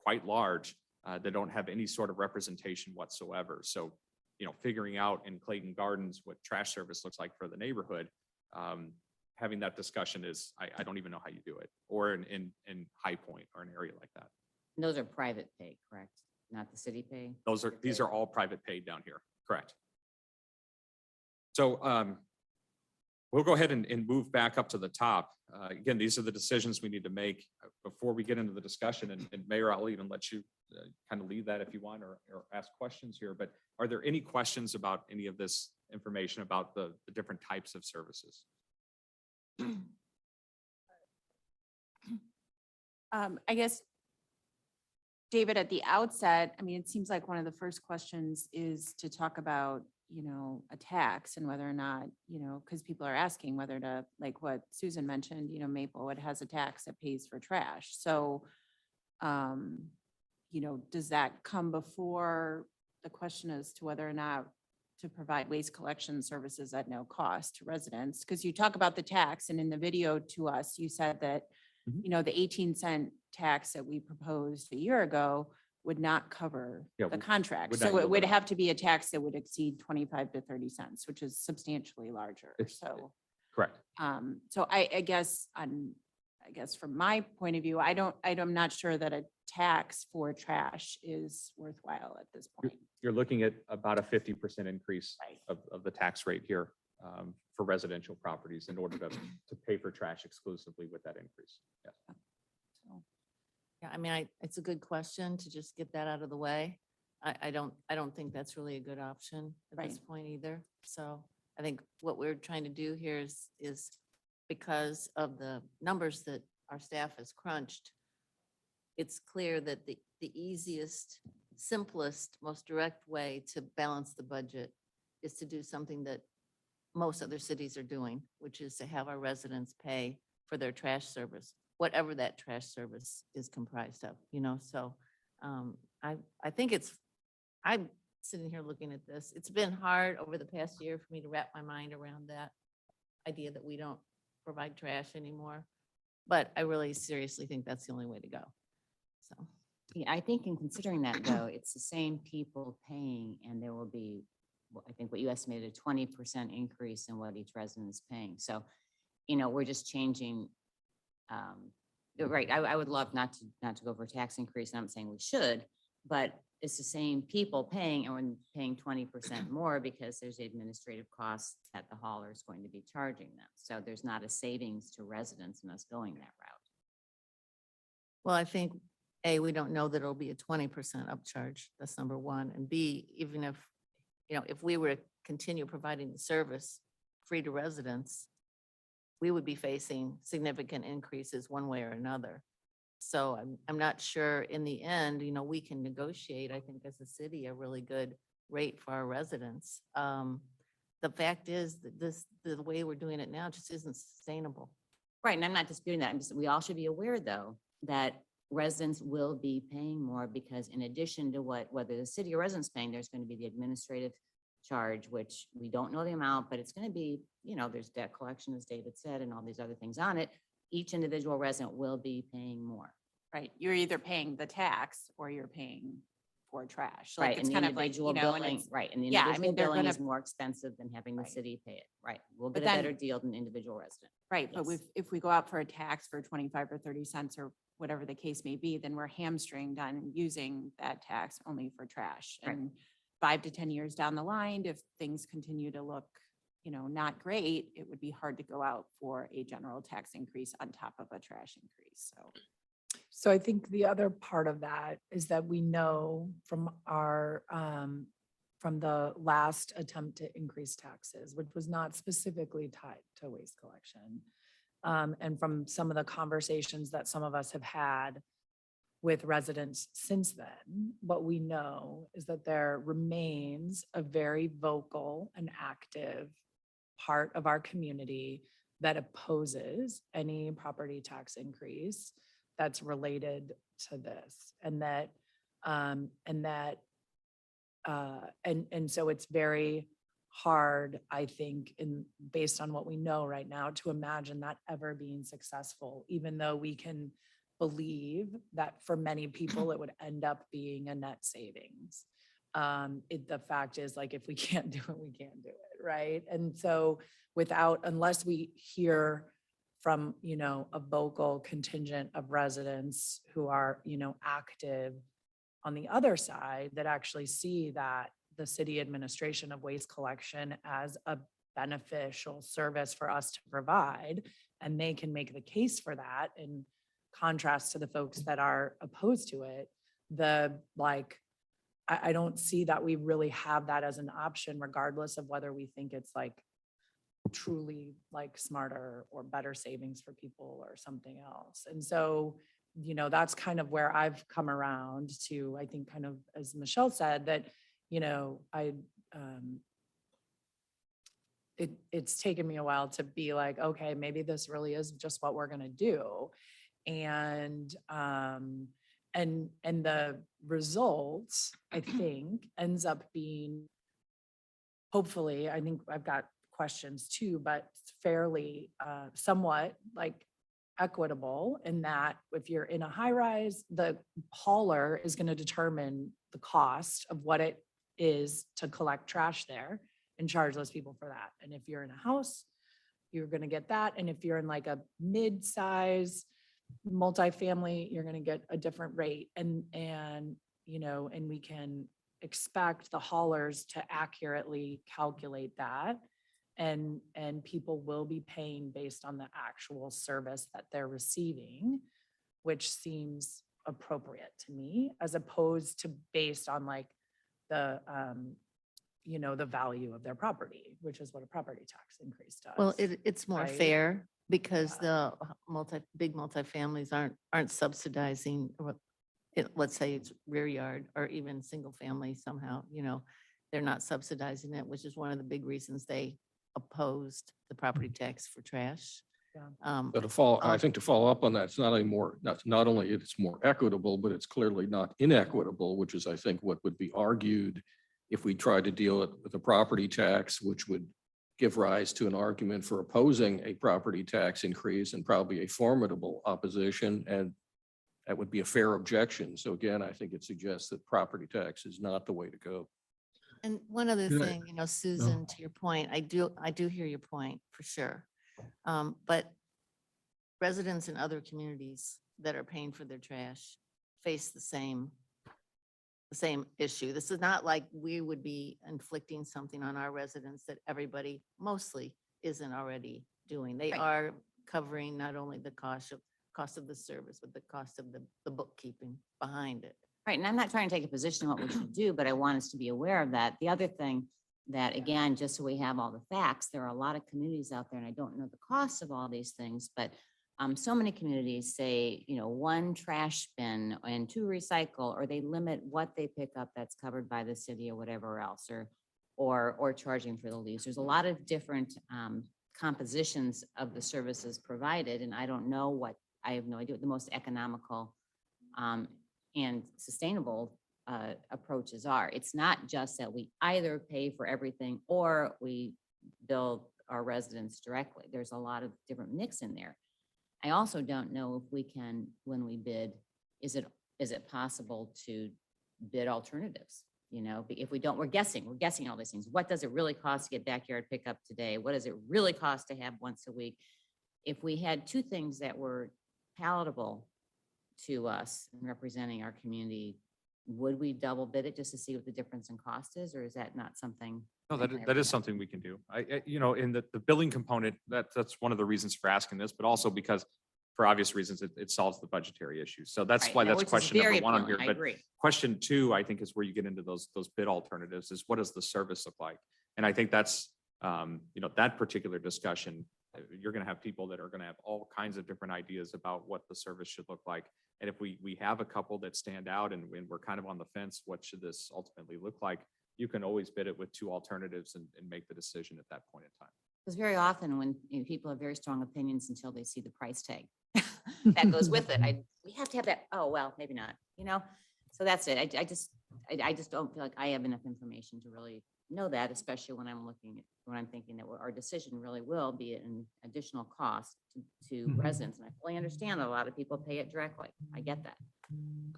quite large that don't have any sort of representation whatsoever. So, figuring out in Clayton Gardens what trash service looks like for the neighborhood, having that discussion is, I don't even know how you do it, or in High Point or an area like that. And those are private pay, correct? Not the city pay? These are all private paid down here, correct? So we'll go ahead and move back up to the top. Again, these are the decisions we need to make before we get into the discussion. And Mayor, I'll even let you kind of lead that if you want, or ask questions here. But are there any questions about any of this information about the different types of services? I guess, David, at the outset, I mean, it seems like one of the first questions is to talk about, a tax and whether or not, because people are asking whether to, like what Susan mentioned, Maplewood has a tax that pays for trash. So, does that come before the question as to whether or not to provide waste collection services at no cost to residents? Because you talk about the tax, and in the video to us, you said that, the 18-cent tax that we proposed a year ago would not cover the contract. would not So it yield would enough. have to be a tax that would exceed 25 to 30 cents, which is substantially larger. So, Correct. so I guess from my point of view, I'm not sure that a tax for trash is worthwhile at this point. You're looking at about a 50% increase Right. of the tax rate here for residential properties in order to pay for trash exclusively with that increase. Yes. So, Yeah, I mean, it's a good question to just get that out of the way. I don't think that's really a good option at this Right. point either. So I think what we're trying to do here is because of the numbers that our staff has crunched, it's clear that the easiest, simplest, most direct way to balance the budget is to do something that most other cities are doing, which is to have our residents pay for their trash service, whatever that trash service is comprised of, so I think I'm sitting here looking at this. It's been hard over the past year for me to wrap my mind around that idea that we don't provide trash anymore. But I really seriously think that's the only way to go. So, Yeah, I think in considering that though, it's the same people paying and there will be, I think what you estimated, a 20% increase in what each resident is paying. So, we're just changing. You're right. I would love not to go for a tax increase. And I'm saying we should, but it's the same people paying and we're paying 20% more because there's the administrative costs that the hauler is going to be charging them. So there's not a savings to residents in us going that route. well, I think A, we don't know that it'll be a 20% upcharge. That's number one. And B, even if we were to continue providing the service free to residents, we would be facing significant increases one way or another. So I'm not sure in the end, we can negotiate, I think as a city, a really good rate for our residents. The fact is that the way we're doing it now just isn't sustainable. Right, and I'm not disputing that. We all should be aware though, that residents will be paying more because in addition to whether the city or residents paying, there's going to be the administrative charge, which we don't know the amount, but it's going to be, there's debt collection, as David said, and all these other things on it. Each individual resident will be paying more. Right. You're either paying the tax or you're paying for trash. Right, Like, and it's the kind of like, individual and billing, it's, right, and the yeah, I individual mean, they're billing gonna- is more expensive than having the Right. city pay it. Right, we'll But get a then- better deal than the individual resident. right. But Yes. if we go out for a tax for 25 or 30 cents or whatever the case may be, then we're hamstringed on using that tax only for trash. Right. And 5 to 10 years down the line, if things continue to look, not great, it would be hard to go out for a general tax increase on top of a trash increase. So I think the other part of that is that we know from our, from the last attempt to increase taxes, which was not specifically tied to waste collection. And from some of the conversations that some of us have had with residents since then, what we know is that there remains a very vocal and active part of our community that opposes any property tax increase that's related to this. And so it's very hard, I think, based on what we know right now, to imagine that ever being successful, even though we can believe that for many people, it would end up being a net savings. The fact is, like, if we can't do it, we can't do it, right? And so unless we hear from, a vocal contingent of residents who are, active on the other side, that actually see that the city administration of waste collection as a beneficial service for us to provide, and they can make the case for that in contrast to the folks that are opposed to it, I don't see that we really have that as an option, regardless of whether we think it's like truly like smarter or better savings for people or something else. And so, that's kind of where I've come around to, I think, kind of, as Michelle said, that, it's taken me a while to be like, okay, maybe this really is just what we're going to do. And the results, I think, ends up being, hopefully, I think I've got questions too, but fairly, somewhat like equitable in that if you're in a high rise, the hauler is going to determine the cost of what it is to collect trash there and charge those people for that. And if you're in a house, you're going to get that. And if you're in like a mid-size multifamily, you're going to get a different rate. And we can expect the haulers to accurately calculate that. And people will be paying based on the actual service that they're receiving, which seems appropriate to me, as opposed to based on like the, the value of their property, which is what a property tax increase does. Well, it's more right? fair because the big multifamilies aren't subsidizing, let's say it's rear yard or even single family somehow, they're not subsidizing it, which is one of the big reasons they opposed the property tax for trash. Yeah. But I think to follow up on that, it's not only it's more equitable, but it's clearly not inequitable, which is, I think, what would be argued if we tried to deal it with a property tax, which would give rise to an argument for opposing a property tax increase and probably a formidable opposition, and that would be a fair objection. So again, I think it suggests that property tax is not the way to go. And one other Can I- thing, Susan, to your point, I do hear your point for sure. But residents in other communities that are paying for their trash face the same issue. This is not like we would be inflicting something on our residents that everybody mostly isn't already doing. They Right. are covering not only the cost of the service, but the cost of the bookkeeping behind it. Right, and I'm not trying to take a position on what we should do, but I want us to be aware of that. The other thing that, again, just so we have all the facts, there are a lot of communities out there, and I don't know the cost of all these things, but so many communities say, 1 trash bin and 2 recycle, or they limit what they pick up that's covered by the city or whatever else, or charging for the leaves. There's a lot of different compositions of the services provided, and I have no idea what the most economical and sustainable approaches are. It's not just that we either pay for everything or we bill our residents directly. There's a lot of different mix in there. I also don't know if we can, when we bid, is it possible to bid alternatives? If we don't, we're guessing all these things. What does it really cost to get backyard pickup today? What does it really cost to have once a week? If we had 2 things that were palatable to us in representing our community, would we double bid it just to see what the difference in cost is, or is that not something? No, we can that ever is do? something we can do. In the billing component, that's one of the reasons for asking this, but also because for obvious reasons, it solves the budgetary issue. So that's Right, why no, that's which is question very number 1 on here. appealing, I But agree. question 2, I think, is where you get into those bid alternatives is what does the service look like? And I think that's, that particular discussion, you're going to have people that are going to have all kinds of different ideas about what the service should look like. And if we have a couple that stand out and we're kind of on the fence, what should this ultimately look like? You can always bid it with 2 alternatives and make the decision at that point in time. Because very often when people have very strong opinions until they see the price tag that goes with it. We have to have that. Oh, well, maybe not, So that's it. I just don't feel like I have enough information to really know that, especially when I'm thinking that our decision really will be an additional cost to residents. And I fully understand that a lot of people pay it directly. I get that.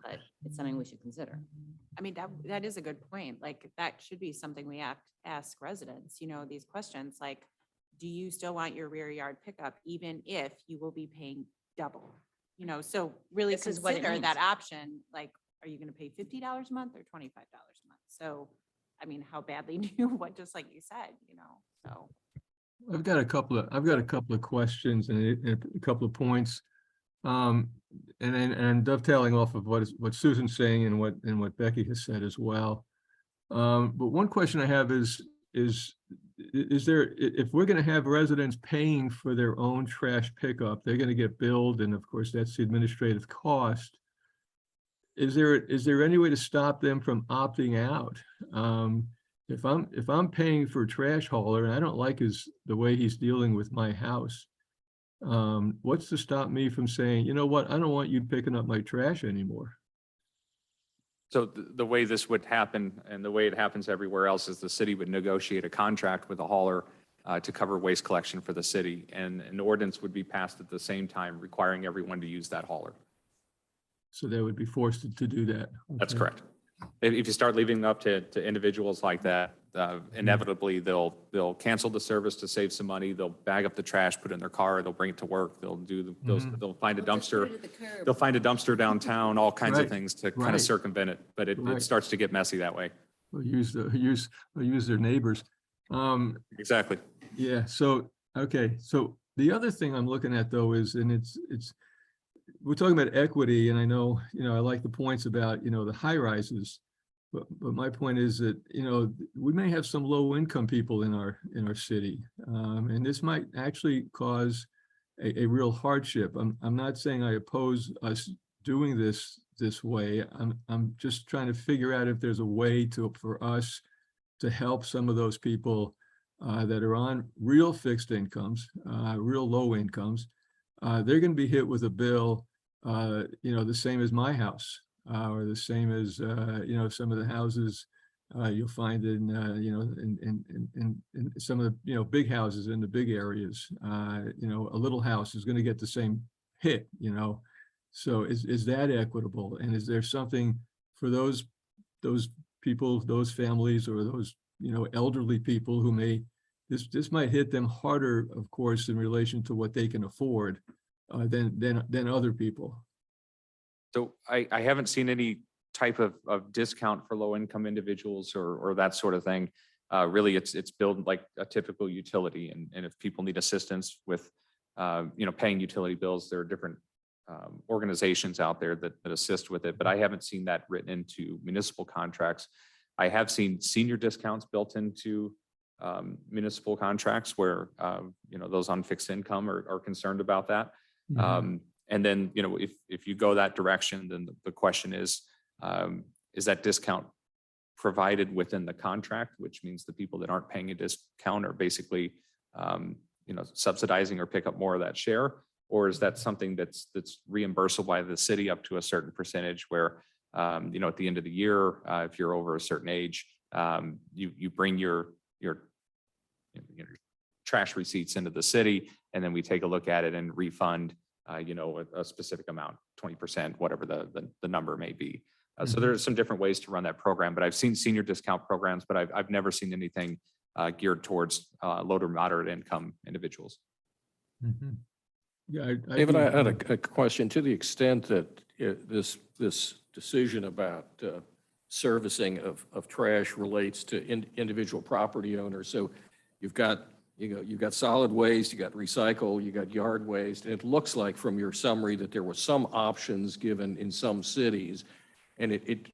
But it's something we should consider. I mean, that is a good point. Like, that should be something we have to ask residents, these questions like, do you still want your rear yard pickup, even if you will be paying double? So really This is what it consider that means. option. Like, are you going to pay $50 a month or $25 a month? So, I mean, how badly do you want, just like you said, so. I've got a couple of questions and a couple of points. And dovetailing off of what Susan's saying and what Becky has said as well. But one question I have is there, if we're going to have residents paying for their own trash pickup, they're going to get billed, and of course that's the administrative cost. Is there any way to stop them from opting out? If I'm paying for a trash hauler and I don't like the way he's dealing with my house, what's to stop me from saying, you know what, I don't want you picking up my trash anymore? So the way this would happen and the way it happens everywhere else is the city would negotiate a contract with a hauler to cover waste collection for the city. And an ordinance would be passed at the same time requiring everyone to use that hauler. So they would be forced to do that. That's Okay. correct. If you start leaving it up to individuals like that, inevitably they'll cancel the service to save some money. They'll bag up the trash, put it in their car, they'll bring it to work. They'll find a dumpster. They'll find a dumpster downtown, all kinds of Right, things to kind right. of circumvent it, but it Right. starts to get messy that way. Or use their neighbors. Exactly. Yeah, so, okay, so the other thing I'm looking at though is, and it's, we're talking about equity, and I know, I like the points about, the high rises. But my point is that, we may have some low income people in our city. And this might actually cause a real hardship. I'm not saying I oppose us doing this way. I'm just trying to figure out if there's a way for us to help some of those people that are on real fixed incomes, real low incomes. They're going to be hit with a bill, the same as my house, or the same as, some of the houses you'll find in, in some of the, big houses in the big areas. A little house is going to get the same hit, So is that equitable? And is there something for those people, those families, or those, elderly people who this might hit them harder, of course, in relation to what they can afford than other people. So I haven't seen any type of discount for low income individuals or that sort of thing. Really, it's billed like a typical utility. And if people need assistance with, paying utility bills, there are different organizations out there that assist with it. But I haven't seen that written into municipal contracts. I have seen senior discounts built into municipal contracts where, those on fixed income are concerned about that. And then, if you go that direction, then the question is that discount provided within the contract, which means the people that aren't paying a discount are basically, subsidizing or pick up more of that share? Or is that something that's reimbursable by the city up to a certain percentage where, at the end of the year, if you're over a certain age, you bring your trash receipts into the city, and then we take a look at it and refund a specific amount, 20%, whatever the number may be. So there's some different ways to run that program, but I've seen senior discount programs, but I've never seen anything geared towards low to moderate income individuals. Yeah, David, I had a question. To the extent that this decision about servicing of trash relates to individual property owners. So you've got solid waste, you got recycle, you got yard waste. And it looks like from your summary that there were some options given in some cities. And it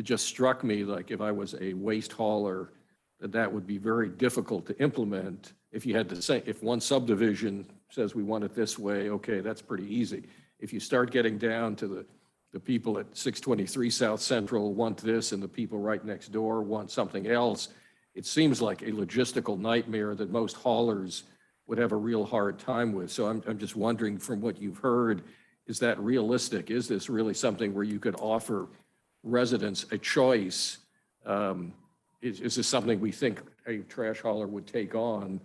just struck me like if I was a waste hauler, that would be very difficult to implement. If you had to say, if one subdivision says we want it this way, okay, that's pretty easy. If you start getting down to the people at 623 South Central want this and the people right next door want something else, it seems like a logistical nightmare that most haulers would have a real hard time with. So I'm just wondering, from what you've heard, is that realistic? Is this really something where you could offer residents a choice? Is this something we think a trash hauler would take on?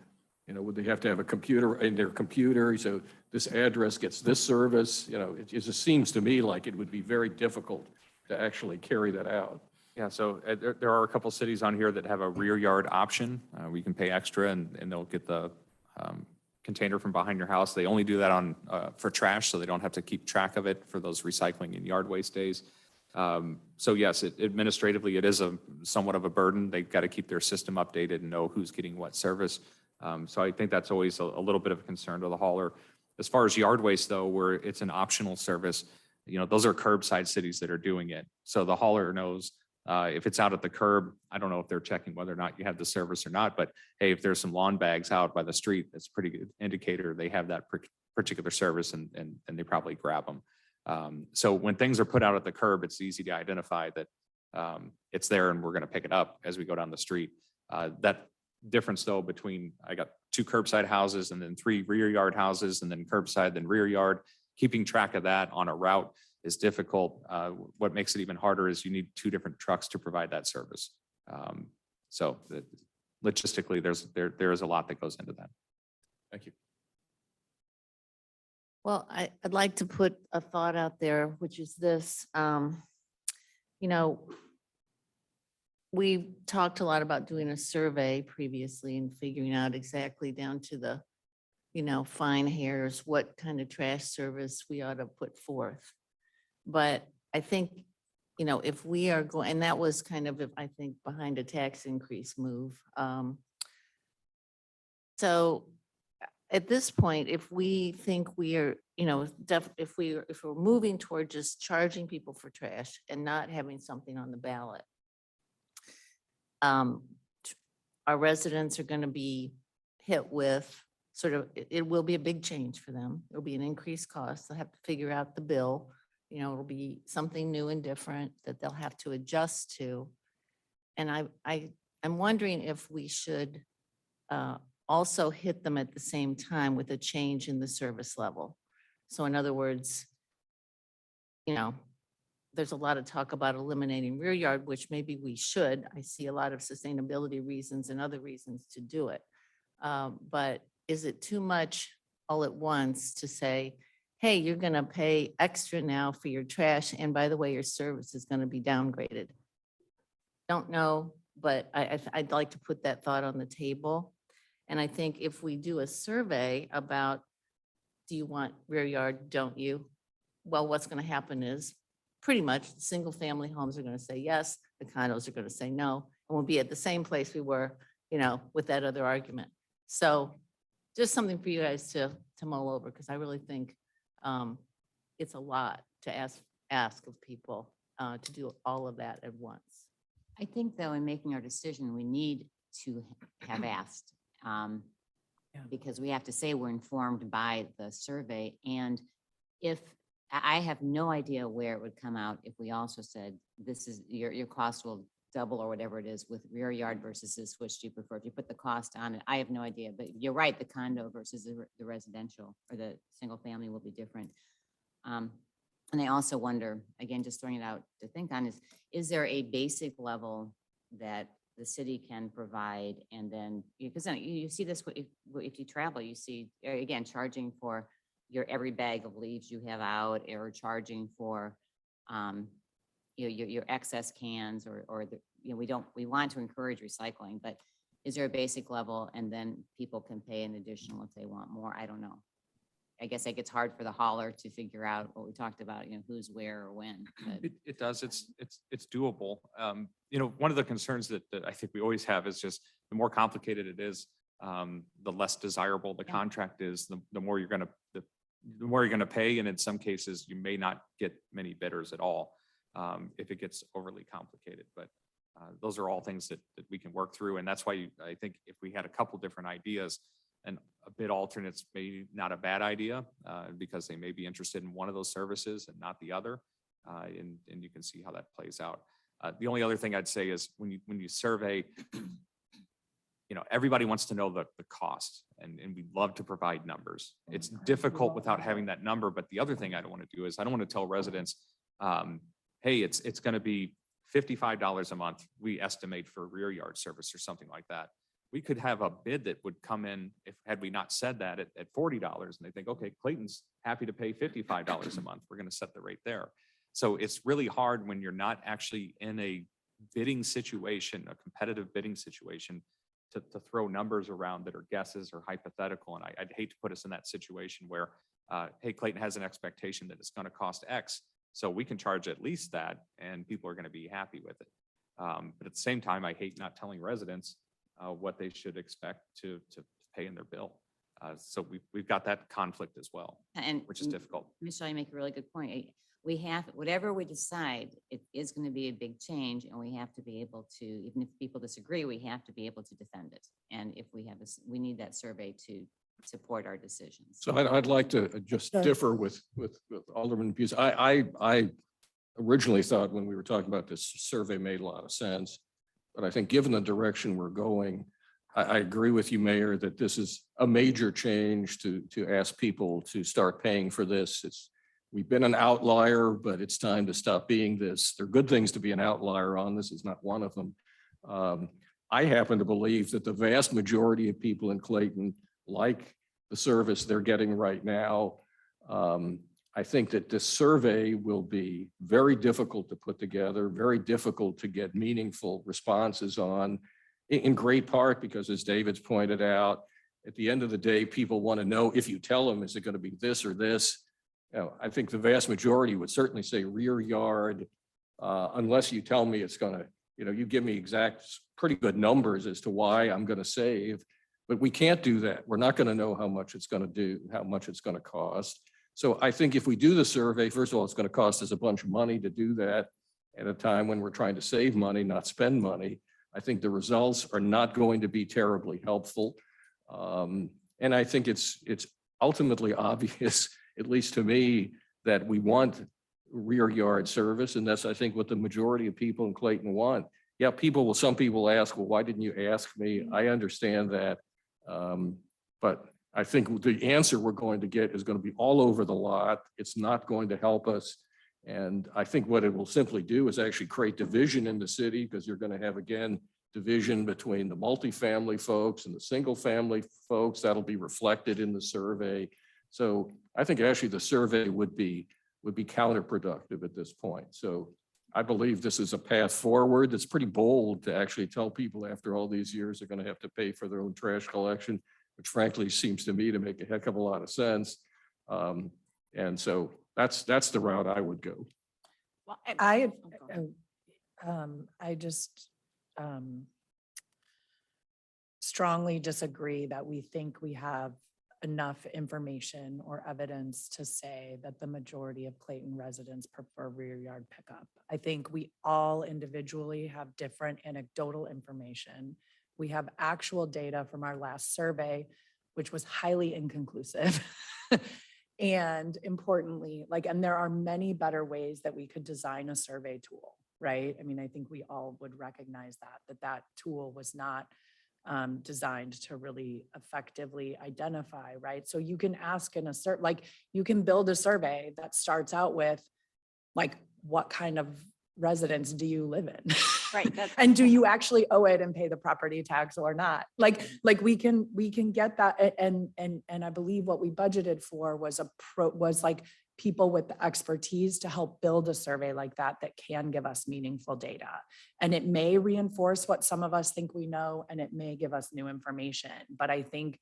Would they have to have a computer in their computer? So this address gets this service. It just seems to me like it would be very difficult to actually carry that out. Yeah, so there are a couple cities on here that have a rear yard option. We can pay extra and they'll get the container from behind your house. They only do that on for trash, so they don't have to keep track of it for those recycling and yard waste days. So yes, administratively, it is somewhat of a burden. They've got to keep their system updated and know who's getting what service. So I think that's always a little bit of a concern to the hauler. As far as yard waste, though, where it's an optional service, those are curbside cities that are doing it. So the hauler knows if it's out at the curb, I don't know if they're checking whether or not you have the service or not, but hey, if there's some lawn bags out by the street, that's a pretty good indicator they have that particular service and they probably grab them. So when things are put out at the curb, it's easy to identify that it's there and we're going to pick it up as we go down the street. That difference though between I got 2 curbside houses and then 3 rear yard houses and then curbside, then rear yard, keeping track of that on a route is difficult. What makes it even harder is you need 2 different trucks to provide that service. So logistically, there is a lot that goes into that. Thank you. Well, I'd like to put a thought out there, which is this, we talked a lot about doing a survey previously and figuring out exactly down to the, fine hairs, what kind of trash service we ought to put forth. But I think, if we are going, and that was kind of, I think, behind a tax increase move. So at this point, if we think we are you know, if we're moving toward just charging people for trash and not having something on the ballot, our residents are going to be hit with sort of, it will be a big change for them. It'll be an increased cost. They'll have to figure out the bill. You know, it'll be something new and different that they'll have to adjust to. And I'm wondering if we should also hit them at the same time with a change in the service level. So in other words, you know, there's a lot of talk about eliminating rear yard, which maybe we should. I see a lot of sustainability reasons and other reasons to do it. But is it too much all at once to say, hey, you're going to pay extra now for your trash, and by the way, your service is going to be downgraded? Don't know, but I'd like to put that thought on the table. And I think if we do a survey about, do you want rear yard, don't you? Well, what's going to happen is pretty much single family homes are going to say yes, the condos are going to say no, and we'll be at the same place we were, you know, with that other argument. So just something for you guys to mull over, because I really think it's a lot to ask of people to do all of that at once. I think though, in making our decision, we need to have asked. Because we have to say we're informed by the survey. And if, I have no idea where it would come out if we also said, this is, your cost will double or whatever it is with rear yard versus this, which do you prefer? If you put the cost on it, I have no idea, but you're right, the condo versus the residential or the single family will be different. And I also wonder, again, just throwing it out to think on is there a basic level that the city can provide? And then, because you see this, if you travel, you see, again, charging for every bag of leaves you have out, or charging for your excess cans, or we want to encourage recycling, but is there a basic level, and then people can pay an additional if they want more? I don't know. I guess it gets hard for the hauler to figure out what we talked about, who's where or when. But It does. It's doable. One of the concerns that I think we always have is just the more complicated it is, the less desirable the contract is, the more you're going to pay. And in some cases, you may not get many bidders at all if it gets overly complicated. But those are all things that we can work through. And that's why I think if we had a couple different ideas, and a bid alternates may not a bad idea because they may be interested in one of those services and not the other. And you can see how that plays out. The only other thing I'd say is when you survey, everybody wants to know the cost, and we'd love to provide numbers. It's difficult without having that number. But the other thing I don't want to do is I don't want to tell residents, hey, it's going to be $55 a month, we estimate, for rear yard service or something like that. We could have a bid that would come in, had we not said that, at $40, and they think, okay, Clayton's happy to pay $55 a month. We're going to set the rate there. So it's really hard when you're not actually in a bidding situation, a competitive bidding situation, to throw numbers around that are guesses or hypothetical. And I'd hate to put us in that situation where, hey, Clayton has an expectation that it's going to cost X, so we can charge at least that, and people are going to be happy with it. But at the same time, I hate not telling residents what they should expect to pay in their bill. So we've got that conflict as well, and which is difficult. Michelle, you make a really good point. We have, whatever we decide, it is going to be a big change, and we have to be able to, even if people disagree, we have to be able to defend it. And if we have we need that survey to support our decisions. So I'd like to just differ with Alderman Buse. I originally thought when we were talking about this survey made a lot of sense, but I think given the direction we're going, I agree with you, Mayor, that this is a major change to ask people to start paying for this. We've been an outlier, but it's time to stop being this. There are good things to be an outlier on. This is not one of them. I happen to believe that the vast majority of people in Clayton like the service they're getting right now. I think that this survey will be very difficult to put together, very difficult to get meaningful responses on, in great part because, as David's pointed out, at the end of the day, people want to know, if you tell them, is it going to be this or this? I think the vast majority would certainly say rear yard, unless you tell me it's going to, you give me exact, pretty good numbers as to why I'm going to save, but we can't do that. We're not going to know how much it's going to do, how much it's going to cost. So I think if we do the survey, first of all, it's going to cost us a bunch of money to do that at a time when we're trying to save money, not spend money. I think the results are not going to be terribly helpful. And I think it's ultimately obvious, at least to me, that we want rear yard service. And that's, I think, what the majority of people in Clayton want. Yeah, some people ask, well, why didn't you ask me? I understand that. But I think the answer we're going to get is going to be all over the lot. It's not going to help us. And I think what it will simply do is actually create division in the city, because you're going to have, again, division between the multifamily folks and the single family folks. That'll be reflected in the survey. So I think actually the survey would be counterproductive at this point. So I believe this is a path forward. It's pretty bold to actually tell people after all these years they're going to have to pay for their own trash collection, which frankly seems to me to make a heck of a lot of sense. And so that's the route I would go. Well, I, oh, go ahead. I just strongly disagree that we think we have enough information or evidence to say that the majority of Clayton residents prefer rear yard pickup. I think we all individually have different anecdotal information. We have actual data from our last survey, which was highly inconclusive. And importantly, and there are many better ways that we could design a survey tool, right? I mean, I think we all would recognize that tool was not designed to really effectively identify, right? So you can ask in a you can build a survey that starts out with what kind of residence do you live in? Right. That's, And do you actually owe it and pay the property tax or not? We can get that. And I believe what we budgeted for was people with the expertise to help build a survey like that can give us meaningful data. And it may reinforce what some of us think we know, and it may give us new information. But I think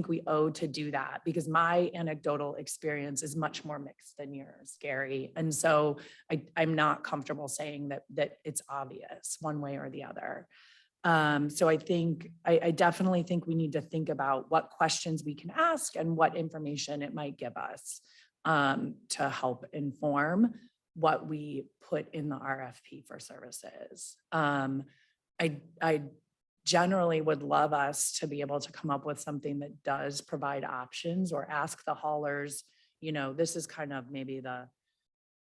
we owe to do that, because my anecdotal experience is much more mixed than yours, Gary. And so I'm not comfortable saying that it's obvious one way or the other. So I definitely think we need to think about what questions we can ask and what information it might give us to help inform what we put in the RFP for services. I generally would love us to be able to come up with something that does provide options, or ask the haulers, this is kind of maybe the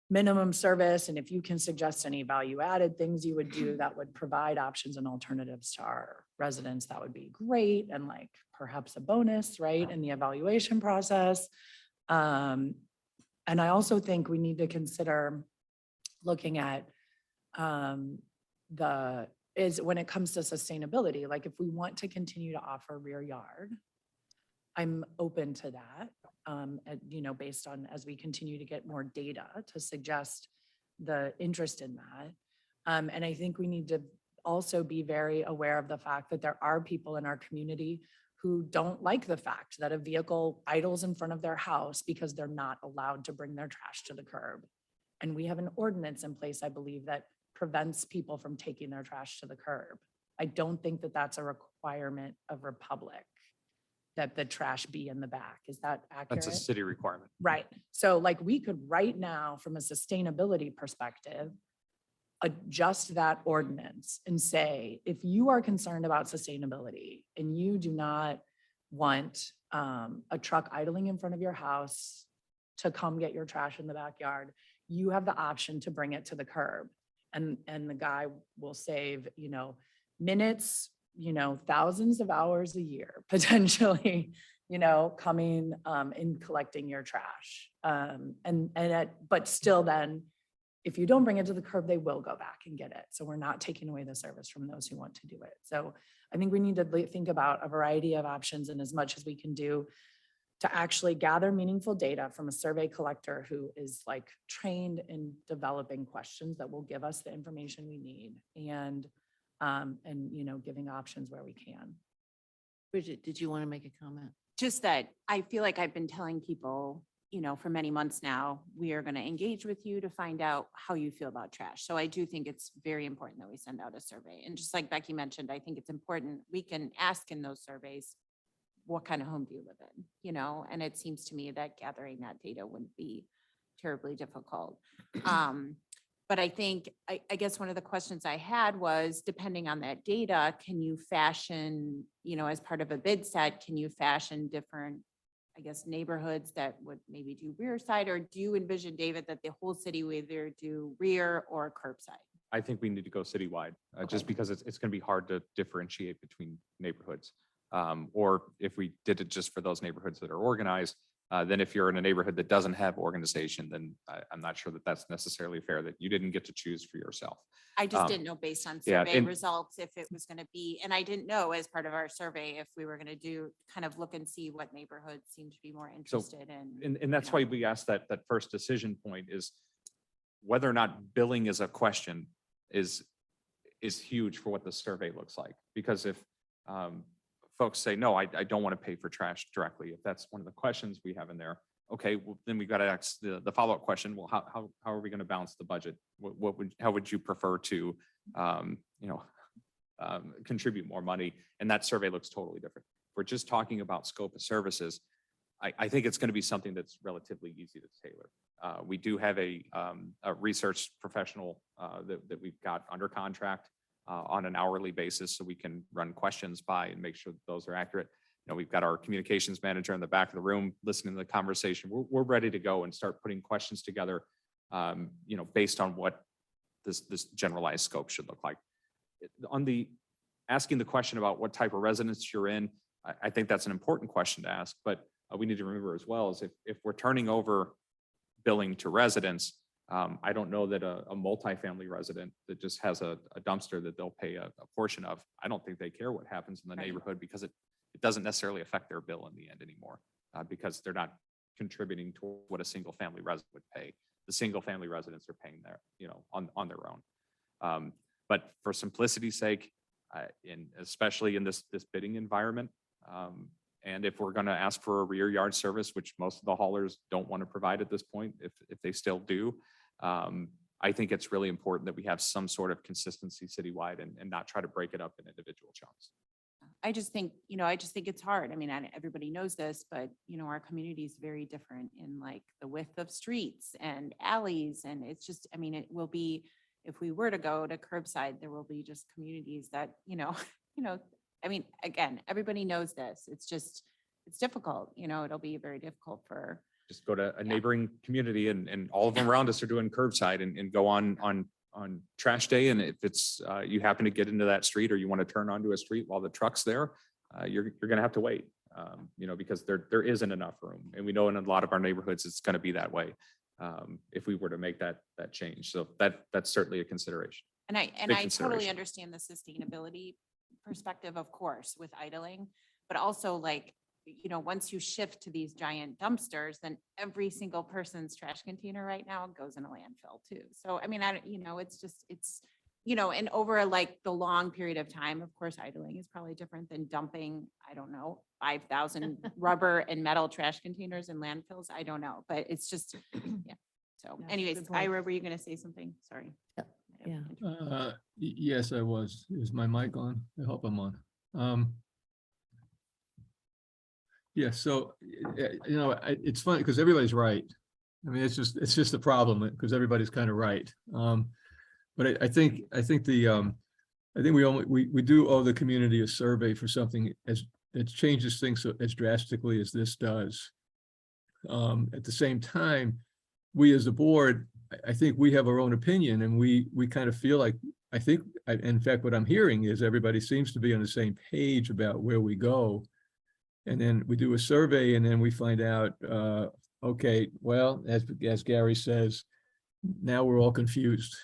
minimum service. And if you can suggest any value added things you would do that would provide options and alternatives to our residents, that would be great. And perhaps a bonus, right, in the evaluation process. And I also think we need to consider looking at when it comes to sustainability, if we want to continue to offer rear yard, I'm open to that, based on as we continue to get more data to suggest the interest in that. And I think we need to also be very aware of the fact that there are people in our community who don't like the fact that a vehicle idles in front of their house because they're not allowed to bring their trash to the curb. And we have an ordinance in place, I believe, that prevents people from taking their trash to the curb. I don't think that that's a requirement of Republic, that the trash be in the back. Is that accurate? That's a city requirement. Right. So we could right now, from a sustainability perspective, adjust that ordinance and say, if you are concerned about sustainability and you do not want a truck idling in front of your house to come get your trash in the backyard, you have the option to bring it to the curb. And the guy will save, minutes, thousands of hours a year, potentially, coming and collecting your trash. But still then, if you don't bring it to the curb, they will go back and get it. So we're not taking away the service from those who want to do it. So I think we need to think about a variety of options, and as much as we can do to actually gather meaningful data from a survey collector who is trained in developing questions that will give us the information we need, and giving options where we can. Bridget, did you want to make a comment? Just that I feel like I've been telling people, for many months now, we are going to engage with you to find out how you feel about trash. So I do think it's very important that we send out a survey. And just like Becky mentioned, I think it's important we can ask in those surveys, what kind of home do you live in, you know? And it seems to me that gathering that data wouldn't be terribly difficult. But I think, I guess one of the questions I had was, depending on that data, can you fashion, you know, as part of a bid set, can you fashion different, I guess, neighborhoods that would maybe do rear side? Or do you envision, David, that the whole city would either do rear or curbside? I think we need to go citywide, just Okay. because it's going to be hard to differentiate between neighborhoods. Or if we did it just for those neighborhoods that are organized, then if you're in a neighborhood that doesn't have organization, then I'm not sure that that's necessarily fair, that you didn't get to choose for yourself. I just Um, didn't know based on yeah, survey and- results if it was going to be, and I didn't know as part of our survey if we were going to do, kind of look and see what neighborhoods seem to be more interested in. And that's you why know. we asked that first decision point is whether or not billing is a question is huge for what the survey looks like. Because if folks say, no, I don't want to pay for trash directly, if that's one of the questions we have in there, okay, well, then we've got to ask the follow-up question, well, how are we going to balance the budget? How would you prefer to, contribute more money? And that survey looks totally different. If we're just talking about scope of services, I think it's going to be something that's relatively easy to tailor. We do have a research professional that we've got under contract on an hourly basis, so we can run questions by and make sure that those are accurate. You know, we've got our communications manager in the back of the room listening to the conversation. We're ready to go and start putting questions together, based on what this generalized scope should look like. On the asking the question about what type of residence you're in, I think that's an important question to ask, but we need to remember as well is if we're turning over billing to residents, I don't know that a multifamily resident that just has a dumpster that they'll pay a portion of. I don't think they care what happens in the Right. neighborhood because it doesn't necessarily affect their bill in the end anymore, because they're not contributing to what a single family resident would pay. The single family residents are paying their, on their own. But for simplicity's sake, especially in this bidding environment, and if we're going to ask for a rear yard service, which most of the haulers don't want to provide at this point, if they still do, I think it's really important that we have some sort of consistency citywide and not try to break it up in individual chunks. I just think it's hard. I mean, everybody knows this, but our community is very different in like the width of streets and alleys. And it's just, I mean, it will be, if we were to go to curbside, there will be just communities that, I mean, again, everybody knows this. It's just, it's difficult, it'll be very difficult for. Just go to a neighboring community and all of them around us are doing curbside and go on trash day. And if it's, you happen to get into that street or you want to turn onto a street while the truck's there, you're going to have to wait, because there isn't enough room. And we know in a lot of our neighborhoods, it's going to be that way if we were to make that change. So that's certainly a consideration. And I totally consideration. understand the sustainability perspective, of course, with idling, but also like, once you shift to these giant dumpsters, then every single person's trash container right now goes in a landfill too. So, I mean, and over like the long period of time, of course, idling is probably different than dumping, I don't know, 5,000 rubber and metal trash containers in landfills. I don't know, but it's just, yeah. So Yeah, anyways, good point. Ira, were you going to say something? Sorry. Yeah. Yes, I was. Is my mic on? I hope I'm on. Yeah, so, it's funny because everybody's right. I mean, it's just a problem because everybody's kind of right. But I think we do owe the community a survey for something that changes things as drastically as this does. At the same time, we as the board, I think we have our own opinion and we kind of feel like, in fact, what I'm hearing is everybody seems to be on the same page about where we go. And then we do a survey and then we find out, okay, well, as Gary says, now we're all confused.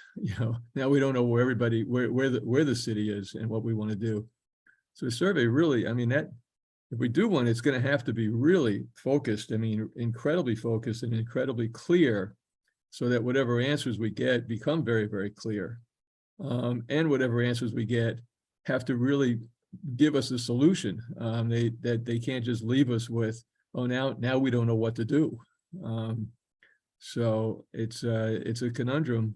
Now we don't know where the city is and what we want to do. So the survey really, I mean, that if we do one, it's going to have to be really focused. I mean, incredibly focused and incredibly clear so that whatever answers we get become very, very clear. And whatever answers we get have to really give us a solution. They can't just leave us with, oh, now we don't know what to do. So it's a conundrum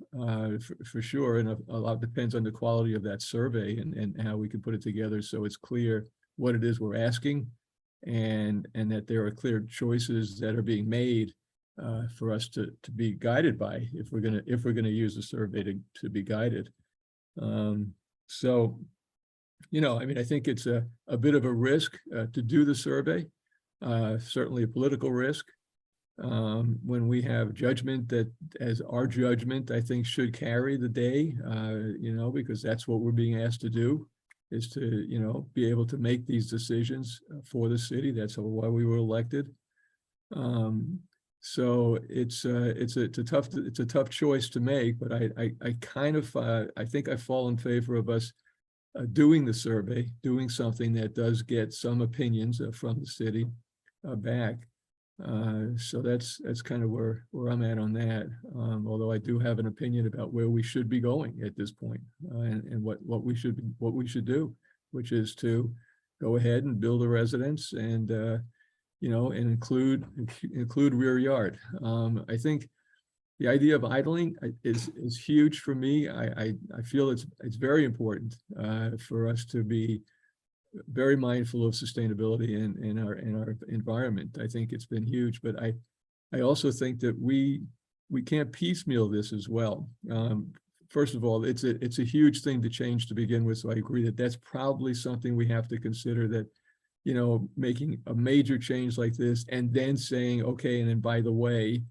for sure, and a lot depends on the quality of that survey and how we can put it together so it's clear what it is we're asking and that there are clear choices that are being made for us to be guided by if we're gonna use the survey to be guided. So, you know, I mean, I think it's a bit of a risk to do the survey, certainly a political risk. When we have judgment that, as our judgment, I think should carry the day, you know, because that's what we're being asked to do, is to, you know, be able to make these decisions for the city. That's why we were elected. So it's a tough choice to make, but I kind of, I think I fall in favor of us doing the survey, doing something that does get some opinions from the city back. So that's kind of where I'm at on that. Although I do have an opinion about where we should be going at this point, and what we should do, which is to go ahead and build a residence and you know, and include rear yard. I think the idea of idling is huge for me. I feel it's very important for us to be very mindful of sustainability in our environment. I think it's been huge, but I also think that we can't piecemeal this as well. First of all, it's a huge thing to change to begin with, so I agree that that's probably something we have to consider, that, you know, making a major change like this and then saying, okay, and then by the way,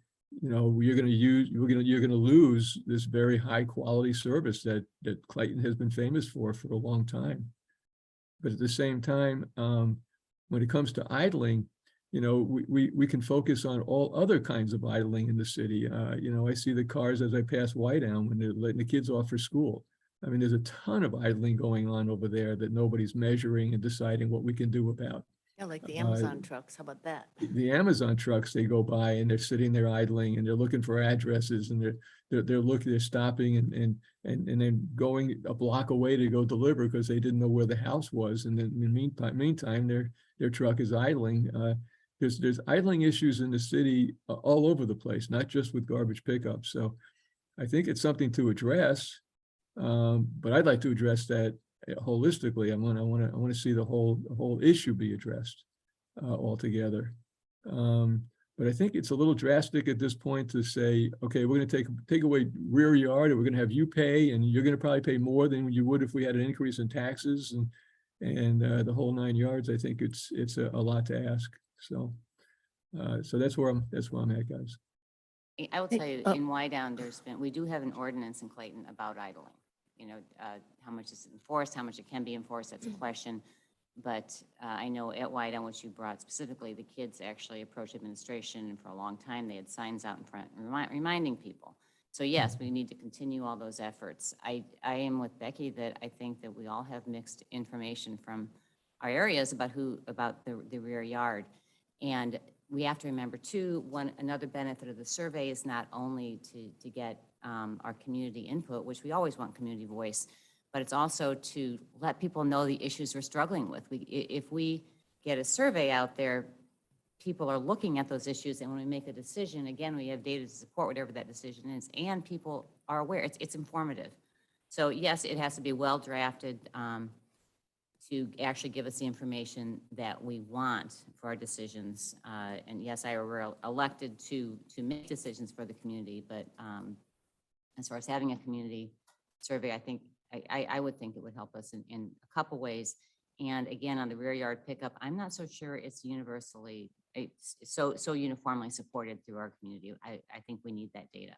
you know, you're going to lose this very high quality service that Clayton has been famous for a long time. But at the same time, when it comes to idling, you know, we can focus on all other kinds of idling in the city. You know, I see the cars as I pass Whitedown when they're letting the kids off for school. I mean, there's a ton of idling going on over there that nobody's measuring and deciding what we can do about. Yeah, like the Amazon trucks. How about that? The Amazon trucks, they go by and they're sitting there idling and they're looking for addresses, and they're stopping and then going a block away to go deliver because they didn't know where the house was. And then in the meantime, their truck is idling. There's idling issues in the city all over the place, not just with garbage pickup. So I think it's something to address. But I'd like to address that holistically. I want to see the whole issue be addressed altogether. But I think it's a little drastic at this point to say, okay, we're going to take away rear yard, and we're going to have you pay, and you're going to probably pay more than you would if we had an increase in taxes and the whole 9 yards. I think it's a lot to ask. So that's where I'm at, guys. I will Hey, tell you, in Wydown, we do have an ordinance in Clayton about idling. You know, how much is enforced, how much it can be enforced, that's a question. But I know at Wydown, which you brought specifically, the kids actually approached administration, and for a long time, they had signs out in front reminding people. So yes, we need to continue all those efforts. I am with Becky that I think that we all have mixed information from our areas about the rear yard. And we have to remember too, another benefit of the survey is not only to get our community input, which we always want community voice, but it's also to let people know the issues we're struggling with. If we get a survey out there, people are looking at those issues, and when we make a decision, again, we have data to support whatever that decision is, and people are aware. It's informative. So yes, it has to be well drafted to actually give us the information that we want for our decisions. And yes, I were elected to make decisions for the community, but as far as having a community survey, I think I would think it would help us in a couple ways. And again, on the rear yard pickup, I'm not so sure it's so uniformly supported through our community. I think we need that data.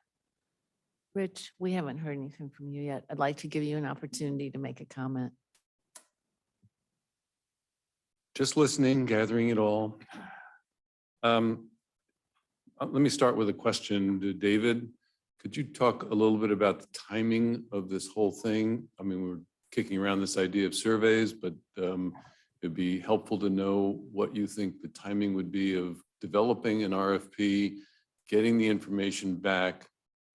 Rich, we haven't heard anything from you yet. I'd like to give you an opportunity to make a comment. Just listening, gathering it all. Let me start with a question to David. Could you talk a little bit about the timing of this whole thing? I mean, we're kicking around this idea of surveys, but it'd be helpful to know what you think the timing would be of developing an RFP, getting the information back,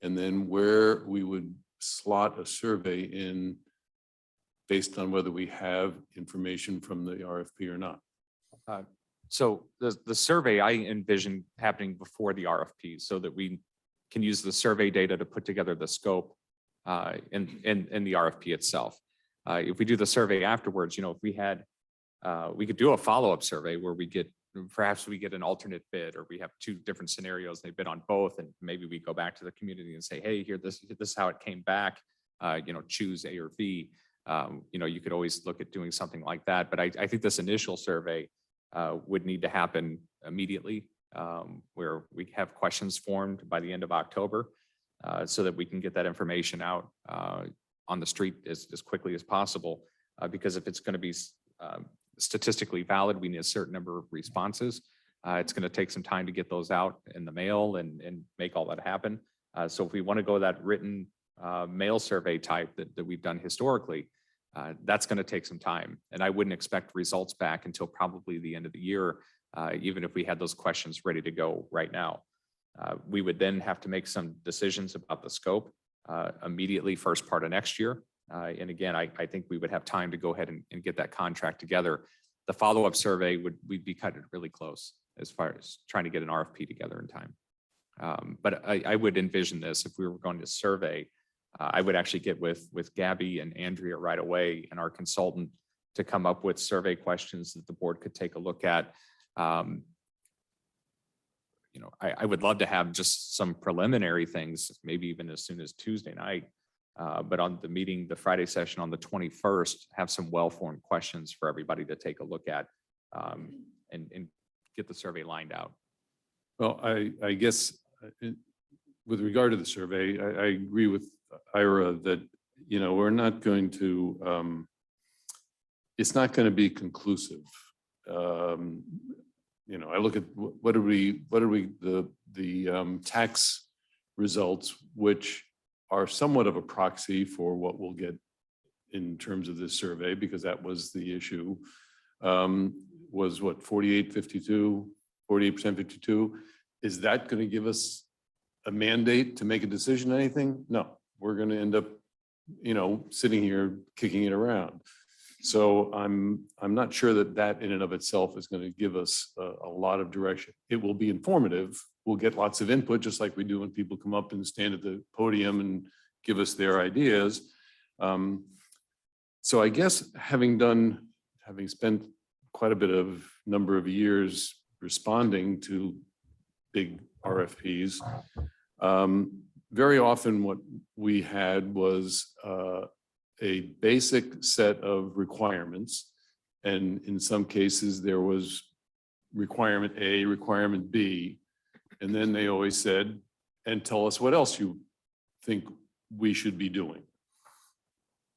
and then where we would slot a survey in based on whether we have information from the RFP or not. So the survey I envision happening before the RFP, so that we can use the survey data to put together the scope in the RFP itself. If we do the survey afterwards, you know, if we had We could do a follow-up survey where perhaps we get an alternate bid, or we have two different scenarios, they bid on both, and maybe we go back to the community and say, hey, here, this is how it came back, choose A or B. You could always look at doing something like that, but I think this initial survey would need to happen immediately, where we have questions formed by the end of October, so that we can get that information out on the street as quickly as possible. Because if it's going to be statistically valid, we need a certain number of responses. It's going to take some time to get those out in the mail and make all that happen. So if we want to go that written mail survey type that we've done historically, that's going to take some time. And I wouldn't expect results back until probably the end of the year, even if we had those questions ready to go right now. We would then have to make some decisions about the scope immediately first part of next year. And again, I think we would have time to go ahead and get that contract together. The follow-up survey we'd be cutting really close as far as trying to get an RFP together in time. But I would envision this, if we were going to survey, I would actually get with Gabby and Andrea right away and our consultant to come up with survey questions that the board could take a look at. I would love to have just some preliminary things, maybe even as soon as Tuesday night. But on the Friday session on the 21st, have some well-formed questions for everybody to take a look at, and get the survey lined out. Well, I guess with regard to the survey, I agree with Ira that, we're not going to, it's not going to be conclusive. I look at the tax results, which are somewhat of a proxy for what we'll get in terms of this survey, because that was the issue, was what, 48%, 52? Is that going to give us a mandate to make a decision on anything? No, we're going to end up, sitting here kicking it around. So I'm not sure that in and of itself is going to give us a lot of direction. It will be informative. We'll get lots of input, just like we do when people come up and stand at the podium and give us their ideas. So I guess having spent quite a bit of number of years responding to big RFPs, very often what we had was a basic set of requirements. And in some cases, there was requirement A, requirement B. And then they always said, and tell us what else you think we should be doing.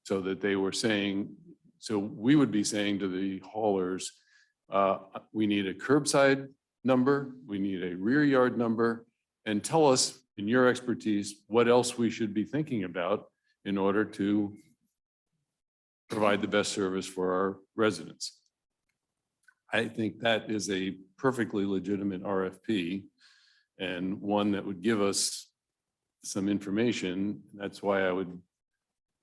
So that they were saying, so we would be saying to the haulers, we need a curbside number, we need a rear yard number, and tell us in your expertise what else we should be thinking about in order to provide the best service for our residents. I think that is a perfectly legitimate RFP and one that would give us some information. That's why I would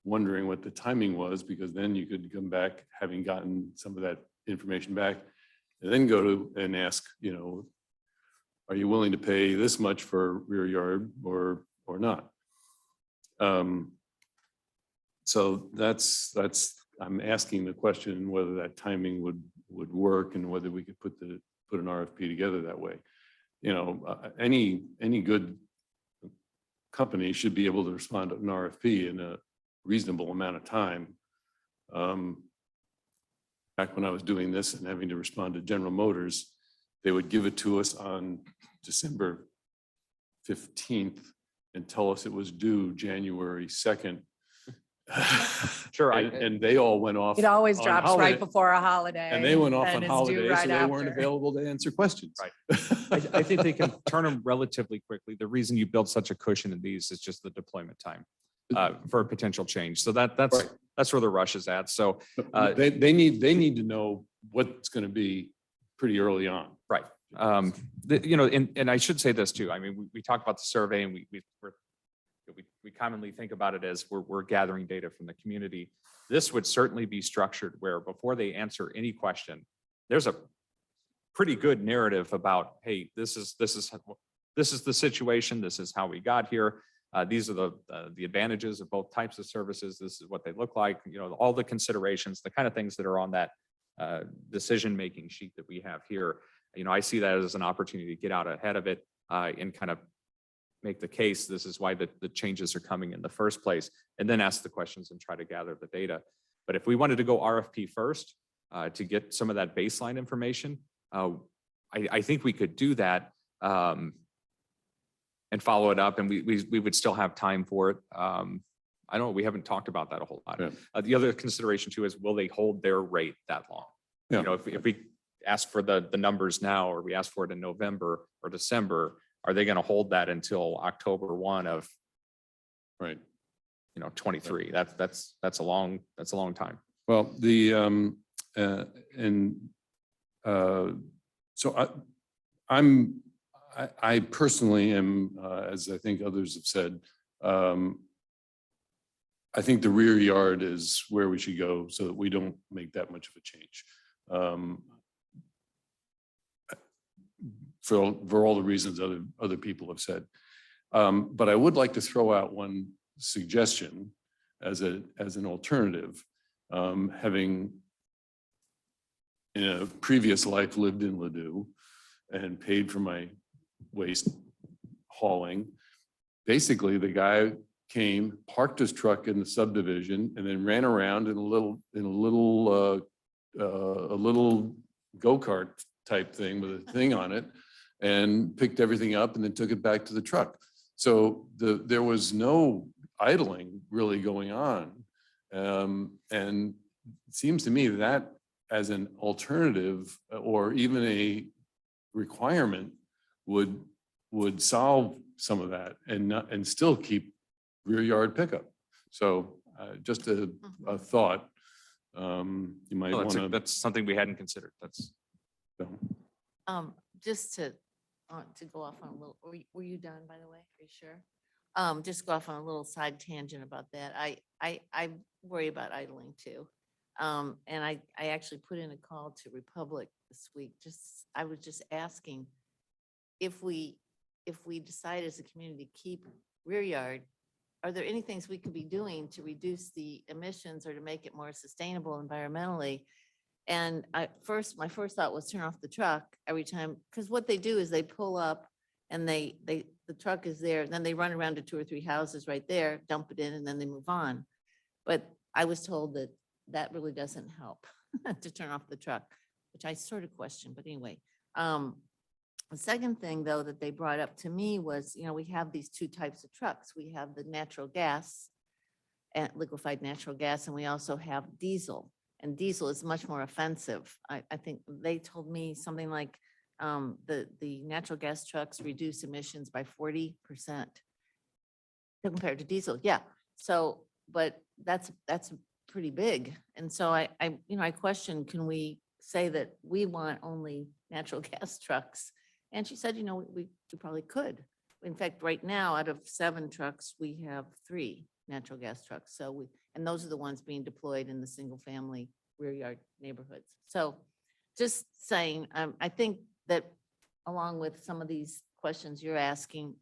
wondering what the timing was, because then you could come back having gotten some of that information back and then go to and ask, are you willing to pay this much for rear yard or not? So I'm asking the question whether that timing would work and whether we could put an RFP together that way. Any good company should be able to respond to an RFP in a reasonable amount of time. Back when I was doing this and having to respond to General Motors, they would give it to us on December 15th and tell us it was due January 2nd. Sure. And they all went off. It always on drops holiday, right before a holiday. And they went off and on it's due holidays, right so they weren't after. available to answer questions. Right. I think they can turn them relatively quickly. The reason you build such a cushion in these is just the deployment time for a potential change. So that's where the rush is at. So They need to know what's going to be pretty early on. right. And I should say this too. I mean, we talk about the survey and we commonly think about it as we're gathering data from the community. This would certainly be structured where before they answer any question, there's a pretty good narrative about, hey, this is the situation. This is how we got here. These are the advantages of both types of services. This is what they look like. All the considerations, the kind of things that are on that decision-making sheet that we have here. You know, I see that as an opportunity to get out ahead of it and kind of make the case, this is why the changes are coming in the first place, and then ask the questions and try to gather the data. But if we wanted to go RFP first to get some of that baseline information, I think we could do that and follow it up, and we would still have time for it. I don't know, we haven't talked about that a whole lot. Yeah. The other consideration too is, will they hold their rate that long? Yeah. You know, if we ask for the numbers now, or we ask for it in November or December, are they going to hold that until October 1 of, Right. 23? That's a long time. Well, so I personally am, as I think others have said, I think the rear yard is where we should go so that we don't make that much of a change. For all the reasons other people have said. But I would like to throw out one suggestion as an alternative, having in a previous life lived in Ladue and paid for my waste hauling. Basically, the guy came, parked his truck in the subdivision, and then ran around in a little go-kart type thing with a thing on it, and picked everything up and then took it back to the truck. So there was no idling really going on. And it seems to me that as an alternative or even a requirement would solve some of that and still keep rear yard pickup. So just a thought. You might want to. That's something we hadn't considered. Just to go off on a little, were you done, by the way? Are you sure? Just go off on a little side tangent about that. I worry about idling too. And I actually put in a call to Republic this week. I was just asking if we decide as a community to keep rear yard, are there any things we could be doing to reduce the emissions or to make it more sustainable environmentally? And my first thought was turn off the truck every time, because what they do is they pull up and the truck is there, and then they run around to 2 or 3 houses right there, dump it in, and then they move on. But I was told that really doesn't help to turn off the truck, which I sort of question, but anyway. The second thing though that they brought up to me was, we have these 2 types of trucks. We have the natural gas and liquefied natural gas, and we also have diesel. And diesel is much more offensive. I think they told me something like the natural gas trucks reduce emissions by 40% compared to diesel. Yeah. So, but that's pretty big. And so I question, can we say that we want only natural gas trucks? And she said, we probably could. In fact, right now, out of 7 trucks, we have 3 natural gas trucks. So and those are the ones being deployed in the single family rear yard neighborhoods. So just saying, I think that along with some of these questions you're asking,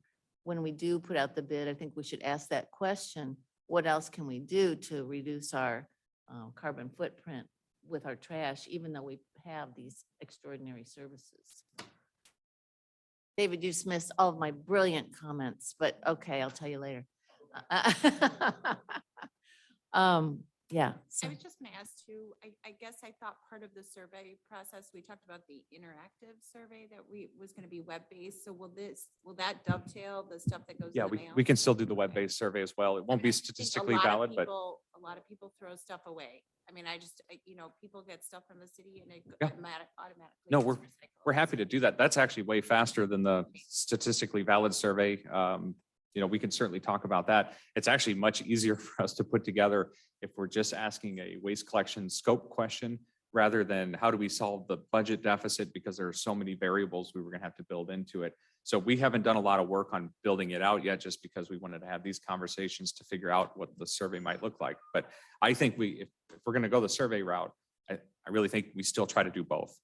when we do put out the bid, I think we should ask that question, what else can we do to reduce our carbon footprint with our trash, even though we have these extraordinary services? David, you dismissed all of my brilliant comments, but okay, I'll tell you later. Yeah. I was just gonna ask too, I guess I thought part of the survey process, we talked about the interactive survey that was gonna be web-based. So will that dovetail the stuff that goes in Yeah, the mail? we can still do the web-based survey as well. It I won't mean, be I think statistically a lot of valid, but A lot of people throw stuff away. I mean, people get stuff from the city and it Yeah. automatically. No, gets recycled. we're happy to do that. That's actually way faster than the statistically valid survey. We can certainly talk about that. It's actually much easier for us to put together if we're just asking a waste collection scope question rather than how do we solve the budget deficit, because there are so many variables we were going to have to build into it. So we haven't done a lot of work on building it out yet, just because we wanted to have these conversations to figure out what the survey might look like. But I think if we're going to go the survey route, I really think we still try to do both.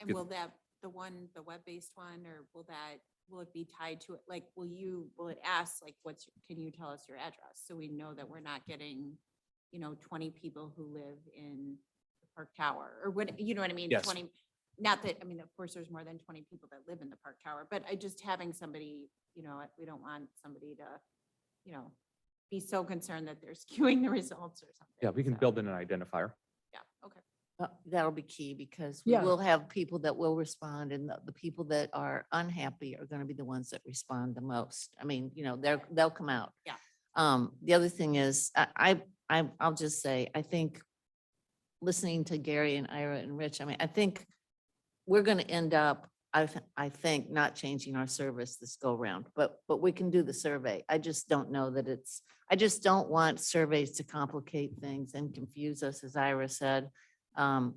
And will the web-based one, or will it be tied to it? Like, will it ask like, can you tell us your address? So we know that we're not getting, 20 people who live in Park Tower or what, you know what I mean? Yes. 20, not that, I mean, of course, there's more than 20 people that live in the Park Tower, but I just having somebody, you know, we don't want somebody to, you know, be so concerned that they're skewing the results or something. Yeah, we can So, build in an identifier. Yeah, okay. That'll be key because we Yeah. will have people that will respond and the people that are unhappy are going to be the ones that respond the most. I mean, you know, they'll come out. Yeah. The other thing is, I'll just say, I think listening to Gary and Ira and Rich, I mean, I think we're going to end up, I think, not changing our service this go round, but we can do the survey. I just don't know that I just don't want surveys to complicate things and confuse us, as Ira said,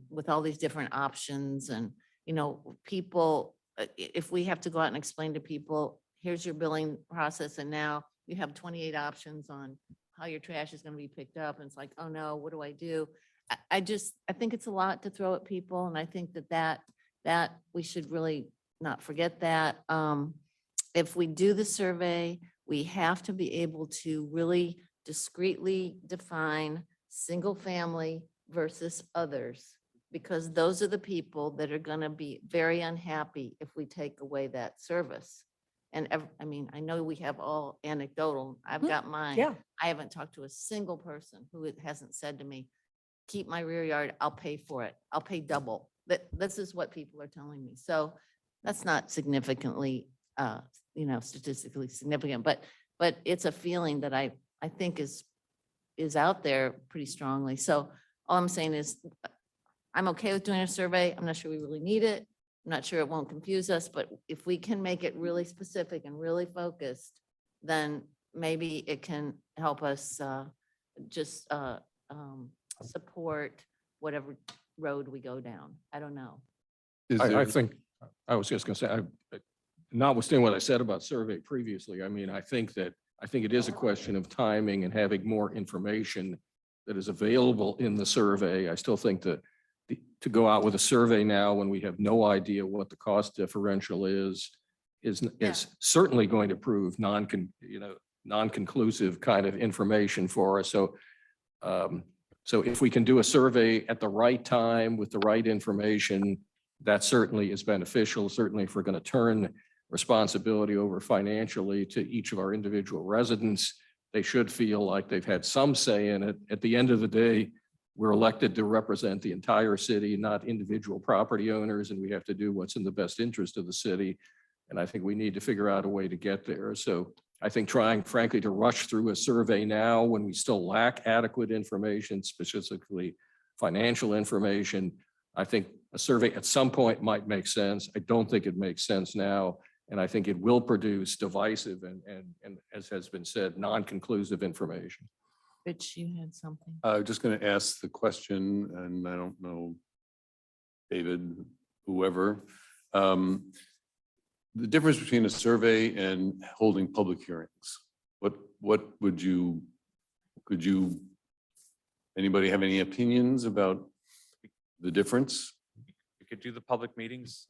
with all these different options and, you know, people, if we have to go out and explain to people, here's your billing process, and now you have 28 options on how your trash is going to be picked up, and it's like, oh no, what do I do? I think it's a lot to throw at people, and I think that we should really not forget that. If we do the survey, we have to be able to really discreetly define single family versus others, because those are the people that are going to be very unhappy if we take away that service. And I mean, I know we have all anecdotal. I've got mine. Yeah. I haven't talked to a single person who hasn't said to me, keep my rear yard, I'll pay for it. I'll pay double. This is what people are telling me. So that's not significantly, you know, statistically significant, but it's a feeling that I think is out there pretty strongly. So all I'm saying is I'm okay with doing a survey. I'm not sure we really need it. I'm not sure it won't confuse us, but if we can make it really specific and really focused, then maybe it can help us just support whatever road we go down. I don't know. Is I there- think, I was just gonna say, notwithstanding what I said about survey previously, I mean, I think it is a question of timing and having more information that is available in the survey. I still think that to go out with a survey now when we have no idea what the cost differential is certainly going to prove non-conclusive kind of information for us. So if we can do a survey at the right time with the right information, that certainly is beneficial. Certainly, if we're going to turn responsibility over financially to each of our individual residents, they should feel like they've had some say in it. At the end of the day, we're elected to represent the entire city, not individual property owners, and we have to do what's in the best interest of the city. And I think we need to figure out a way to get there. So I think trying, frankly, to rush through a survey now when we still lack adequate information, specifically financial information, I think a survey at some point might make sense. I don't think it makes sense now. And I think it will produce divisive and as has been said, non-conclusive information. Rich, you had something. I'm just going to ask the question, and I don't know, David, whoever. The difference between a survey and holding public hearings. Could you, anybody have any opinions about the difference? We could do the public meetings.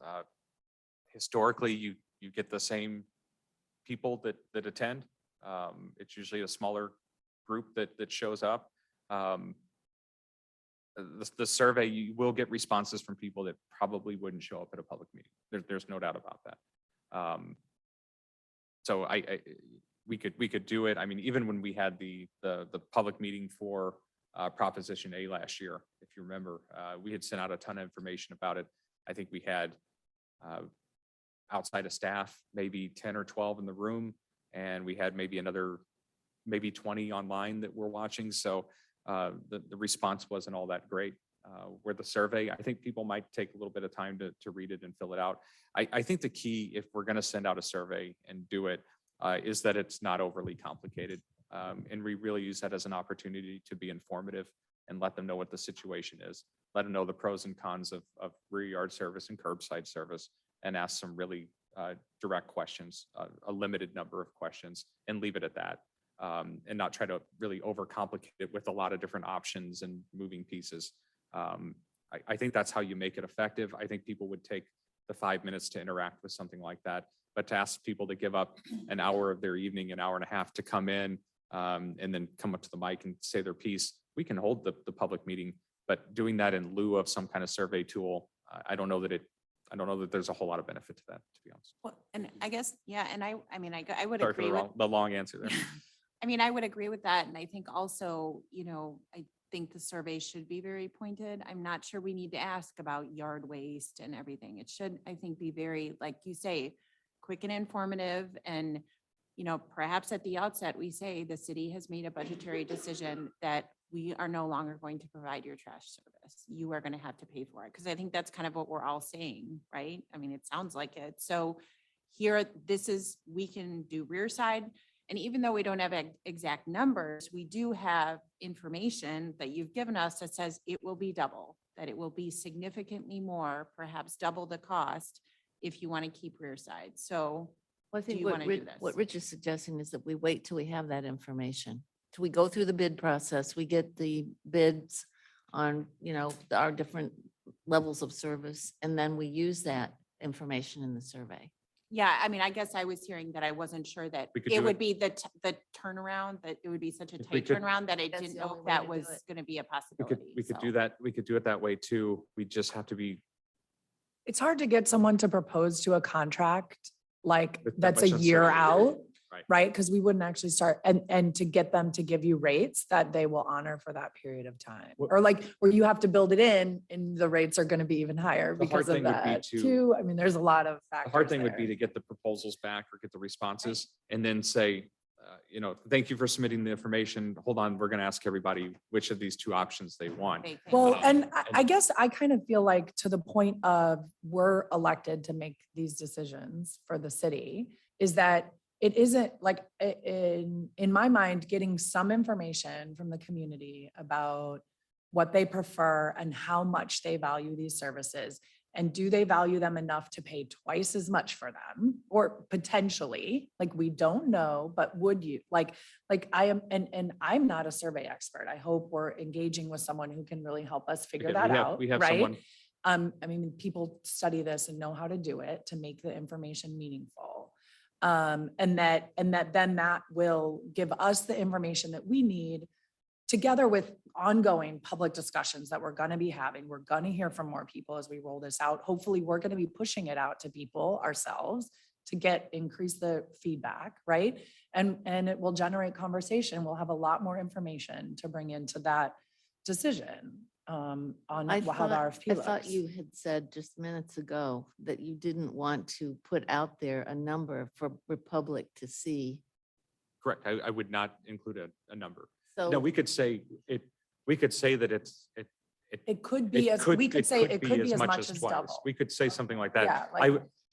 Historically, you get the same people that attend. It's usually a smaller group that shows up. The survey, you will get responses from people that probably wouldn't show up at a public meeting. There's no doubt about that. So we could do it. I mean, even when we had the public meeting for Proposition A last year, if you remember, we had sent out a ton of information about it. I think we had outside of staff, maybe 10 or 12 in the room, and we had maybe 20 online that were watching. So the response wasn't all that great. Where the survey, I think people might take a little bit of time to read it and fill it out. I think the key, if we're going to send out a survey and do it, is that it's not overly complicated. And we really use that as an opportunity to be informative and let them know what the situation is. Let them know the pros and cons of rear yard service and curbside service, and ask some really direct questions, a limited number of questions, and leave it at that. And not try to really overcomplicate it with a lot of different options and moving pieces. I think that's how you make it effective. I think people would take the 5 minutes to interact with something like that, but to ask people to give up an hour of their evening, an hour and a half to come in and then come up to the mic and say their piece, we can hold the public meeting But doing that in lieu of some kind of survey tool, I don't know that there's a whole lot of benefit to that, to be honest. Well, and I guess, yeah, and I mean, I would Sorry for agree with. the long answer there. I mean, I would agree with that. And I think also, I think the survey should be very pointed. I'm not sure we need to ask about yard waste and everything. It should, I think, be very, like you say, quick and informative. And, perhaps at the outset, we say the city has made a budgetary decision that we are no longer going to provide your trash service. You are going to have to pay for it. Because I think that's kind of what we're all saying, right? I mean, it sounds like it. So here, we can do rear side. And even though we don't have exact numbers, we do have information that you've given us that says it will be double, that it will be significantly more, perhaps double the cost if you want to keep rear side. So Well, I think you what wanna do this? what Rich is suggesting is that we wait till we have that information. Till we go through the bid process, we get the bids on, our different levels of service, and then we use that information in the survey. yeah, I mean, I guess I was hearing that I wasn't sure that We could it do would it- be the turnaround, that it would be such a If we tight could- turnaround that I That's didn't the know only if way that to do was it. going to be a We possibility. could so. do that. We could do it that way too. We just have to be It's hard to get someone to propose to a contract like With that that's a much year uncertainty. out. Right. Right? Because we wouldn't actually start and to get them to give you rates that they will honor for that period of time. What- Or like where you have to build it in and the rates are going to be even higher The hard because of thing would be that to- too. I mean, there's a lot of The factors hard thing would be there. to get the proposals back or get the responses and then say, thank you for submitting the information. Hold on, we're going to ask everybody which of these two options they want. They think. Well, and and- I guess I kind of feel like to the point of we're elected to make these decisions for the city is that it isn't like in my mind, getting some information from the community about what they prefer and how much they value these services. And do they value them enough to pay twice as much for them or potentially, like, we don't know, but would you like I am, and I'm not a survey expert. I hope we're engaging with someone who can really help us figure Again, that we have- out, we have right? someone- I mean, people study this and know how to do it to make the information meaningful. And then that will give us the information that we need together with ongoing public discussions that we're going to be having. We're going to hear from more people as we roll this out. Hopefully, we're going to be pushing it out to people ourselves to increase the feedback, right? And it will generate conversation. We'll have a lot more information to bring into that decision on how the RFP I looks. thought you had said just minutes ago that you didn't want to put out there a number for Republic to see. Correct. I would not include a number. So. No, we could say that It could be, as we could say, it could be as much as twice. double. We could say something like Yeah, that. like,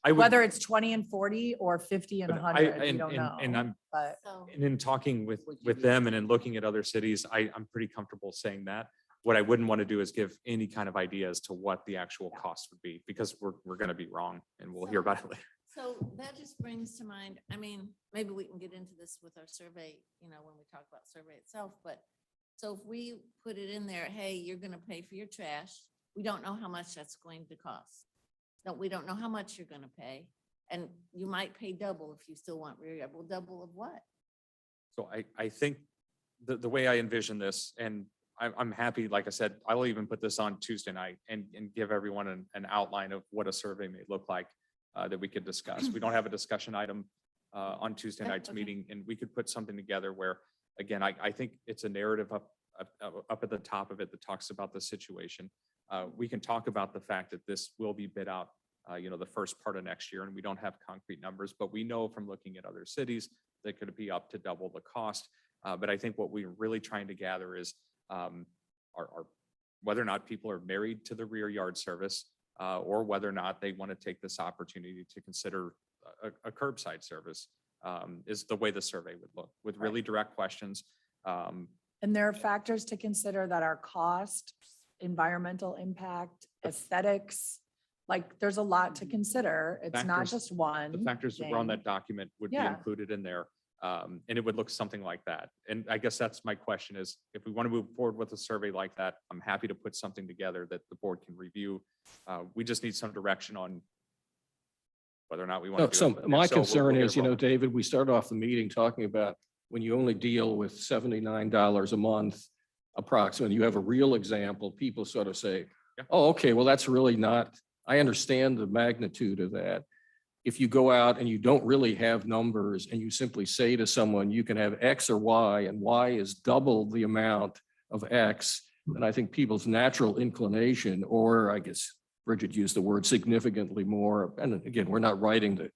I would. Whether it's 20 and 40 or 50 and but 100, we and- don't and know. I'm, But So- and in talking Would you with do them and in looking at other cities, I'm pretty comfortable saying that. What I wouldn't want to do is give any kind of idea as to what the actual cost would be, because we're going to be wrong and we'll hear about it later. So that just brings to mind, I mean, maybe we can get into this with our survey, when we talk about survey itself, but so if we put it in there, hey, you're gonna pay for your trash, we don't know how much that's going to cost. No, we don't know how much you're gonna pay, and you might pay double if you still want rear yard. Well, double of what? So I think the way I envision this, and I'm happy, like I said, I'll even put this on Tuesday night and give everyone an outline of what a survey may look like that we could discuss. We don't have a discussion item on Tuesday Okay, night's okay. meeting, and we could put something together where, again, I think it's a narrative up at the top of it that talks about the situation. We can talk about the fact that this will be bid out, the first part of next year, and we don't have concrete numbers, but we know from looking at other cities that could be up to double the cost. But I think what we're really trying to gather is whether or not people are married to the rear yard service, or whether or not they want to take this opportunity to consider a curbside service, is the way the survey would look, with really direct questions. And there are factors to consider that are cost, environmental impact, aesthetics. Like, there's a lot to consider. It's not Factors- just one. The factors that were on thing. that document would be Yeah. included in there. And it would look something like that. And I guess that's my question is, if we want to move forward with a survey like that, I'm happy to put something together that the board can review. We just need some direction on whether or not we want to do So it. If my so, we'll concern get it is, rolling. David, we started off the meeting talking about when you only deal with $79 a month approximate, you have a real example, people sort of say, Yeah. oh, okay, well, that's really not, I understand the magnitude of that. If you go out and you don't really have numbers and you simply say to someone, you can have X or Y, and Y is double the amount of X, then I think people's natural inclination, or I guess Bridget used the word significantly more, and again, we're not writing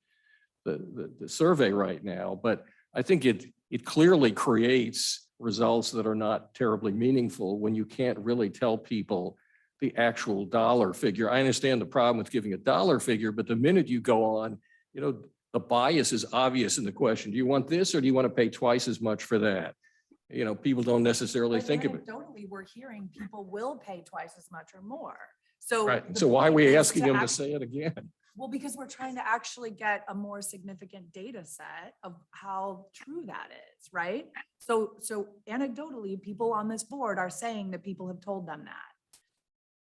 the survey right now, but I think it clearly creates results that are not terribly meaningful when you can't really tell people the actual dollar figure. I understand the problem with giving a dollar figure, but the minute you go on, you know, the bias is obvious in the question. Do you want this or do you want to pay twice as much for that? You know, people don't necessarily But think of it. anecdotally, we're hearing people will pay twice as much or more. So. Right. the So why are point we is asking them to act- say it again? Well, because we're trying to actually get a more significant data set of how true that is, right? So anecdotally, people on this board are saying that people have told them that.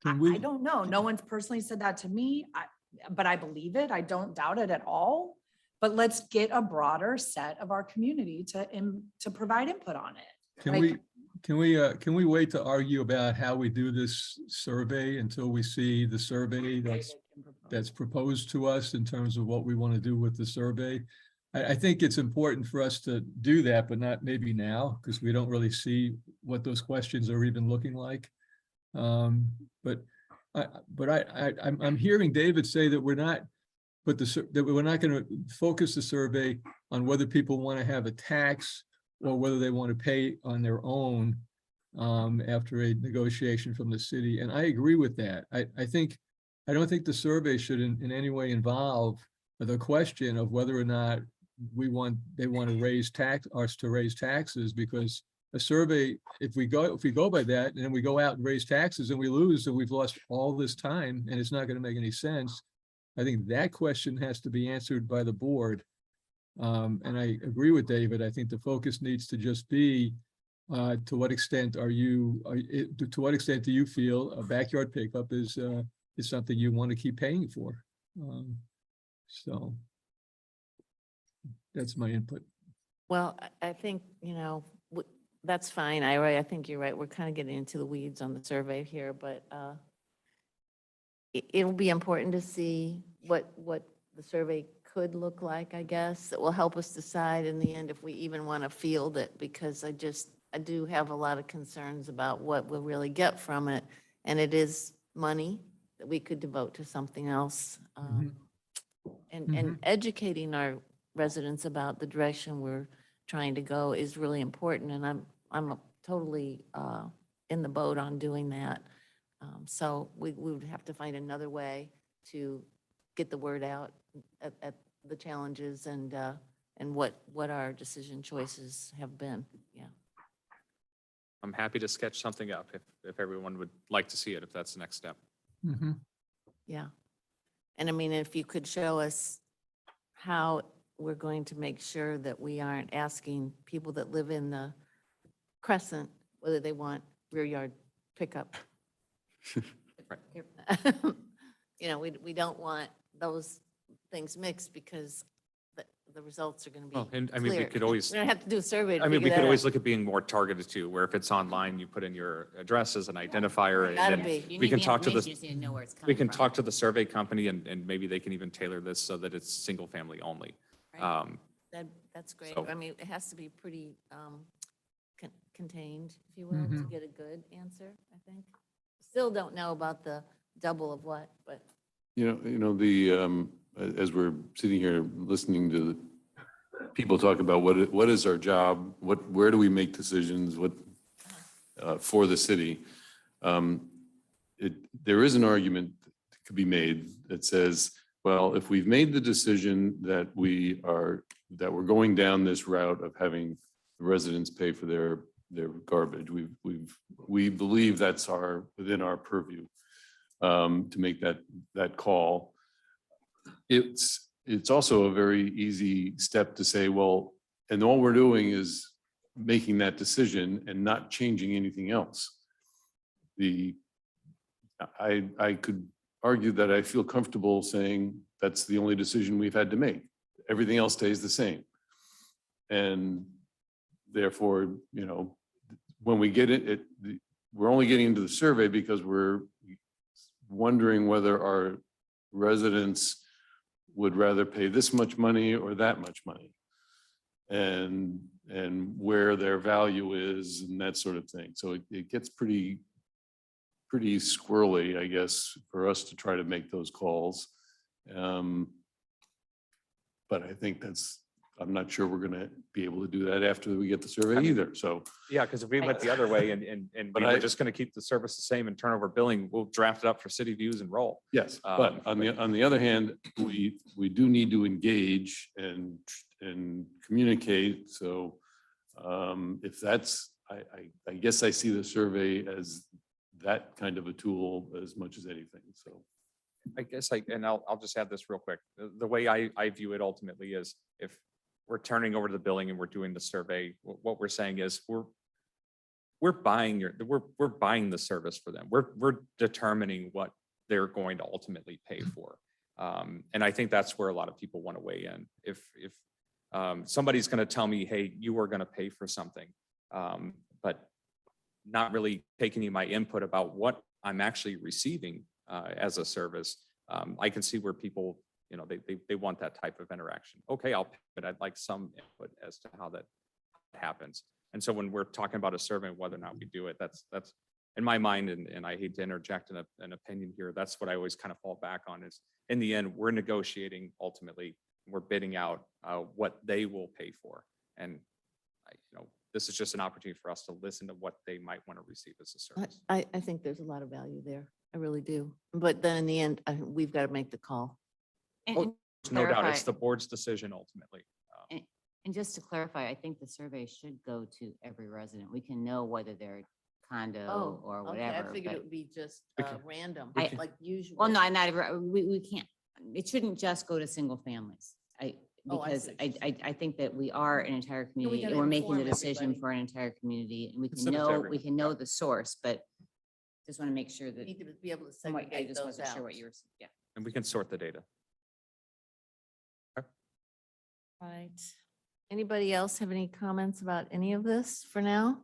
Can I we, don't know. No one's personally said that to me, but I believe it. I don't doubt it at all. But let's get a broader set of our community to provide input on it. can we wait to argue about how we do this survey until we see the survey that's proposed to us in terms of what we want to do with the survey? I think it's important for us to do that, but not maybe now, because we don't really see what those questions are even looking like. But I'm hearing David say that we're not, that we're not going to focus the survey on whether people want to have a tax or whether they want to pay on their own after a negotiation from the city. And I agree with that. I don't think the survey should in any way involve the question of whether or not they want to raise taxes, because a survey, if we go by that, and then we go out and raise taxes and we lose, and we've lost all this time and it's not going to make any sense. I think that question has to be answered by the board. And I agree with David. I think the focus needs to just be to what extent to what extent do you feel a backyard pickup is something you want to keep paying for? So that's my input. Well, I think, that's fine. I think you're right. We're kind of getting into the weeds on the survey here, but it'll be important to see what the survey could look like, I guess. It will help us decide in the end if we even want to field it, because I do have a lot of concerns about what we'll really get from it. And it is money that we could devote to something else. And educating our residents about the direction we're trying to go is really important. And I'm totally in the boat on doing that. So we would have to find another way to get the word out at the challenges and what our decision choices have been. Yeah. I'm happy to sketch something up if everyone would like to see it, if that's the next step. Yeah. And I mean, if you could show us how we're going to make sure that we aren't asking people that live in the Crescent whether they want rear yard pickup. We don't want those things mixed, because the results are going to be Well, and I mean, we clear. could always, We don't have to do a survey to I mean, we figure could that always out. look at being more targeted too, where if it's online, you put in your address as an identifier, and Gotta then be. You we need can the talk to information, the, you just need to know where it's we coming can from. talk to the survey company, and maybe they can even tailor this so that it's single family only. Right. That's great. So- I mean, it has to be pretty contained, if you will, to get a good answer, I think. Still don't know about the double of what, but As we're sitting here listening to people talk about what is our job, where do we make decisions, for the city. There is an argument that could be made that says, well, if we've made the decision that we're going down this route of having the residents pay for their garbage, we believe that's within our purview to make that call. It's also a very easy step to say, well, and all we're doing is making that decision and not changing anything else. I could argue that I feel comfortable saying that's the only decision we've had to make. Everything else stays the same. And therefore, when we get we're only getting into the survey because we're wondering whether our residents would rather pay this much money or that much money. And where their value is and that sort of thing. So it gets pretty squirrely, I guess, for us to try to make those calls. But I think I'm not sure we're gonna be able to do that after we get the survey either, so. Yeah, because if we went the other way and But we were I- just going to keep the service the same and turn over billing, we'll draft it up for city views and roll. Yes, but on the other hand, we do need to engage and communicate, so if that's, I guess I see the survey as that kind of a tool as much as anything, so. I guess I'll just add this real quick. The way I view it ultimately is if we're turning over the billing and we're doing the survey, what we're saying is we're buying we're buying the service for them. We're determining what they're going to ultimately pay for. And I think that's where a lot of people want to weigh in. If somebody's going to tell me, hey, you are going to pay for something, but not really taking my input about what I'm actually receiving as a service, I can see where people, they want that type of interaction. Okay, I'll pay, but I'd like some input as to how that happens. And so when we're talking about a survey, whether or not we do it, that's in my mind, and I hate to interject an opinion here, that's what I always kind of fall back on is in the end, we're negotiating ultimately, we're bidding out what they will pay for. And this is just an opportunity for us to listen to what they might want to receive as a service. I think there's a lot of value there. I really do. But then in the end, we've got to make the call. And- Oh, and No doubt, it's clarify- the board's decision ultimately. And just to clarify, I think the survey should go to every resident. We can know whether they're condo or Okay, whatever. I figured it but- would be just We can- random, I- like usual. Well, no, not every, we can't, it shouldn't just go to single families. Oh, I Because see what you're I think that we are an entire community gotta and we're making the inform decision everybody. for an entire community and we Send it to we everyone, can know the source, but just want to make sure that, Need to be able to from what- I segregate just those wasn't sure out. what you were, yeah. And we can sort the data. Right. Anybody else have any comments about any of this for now?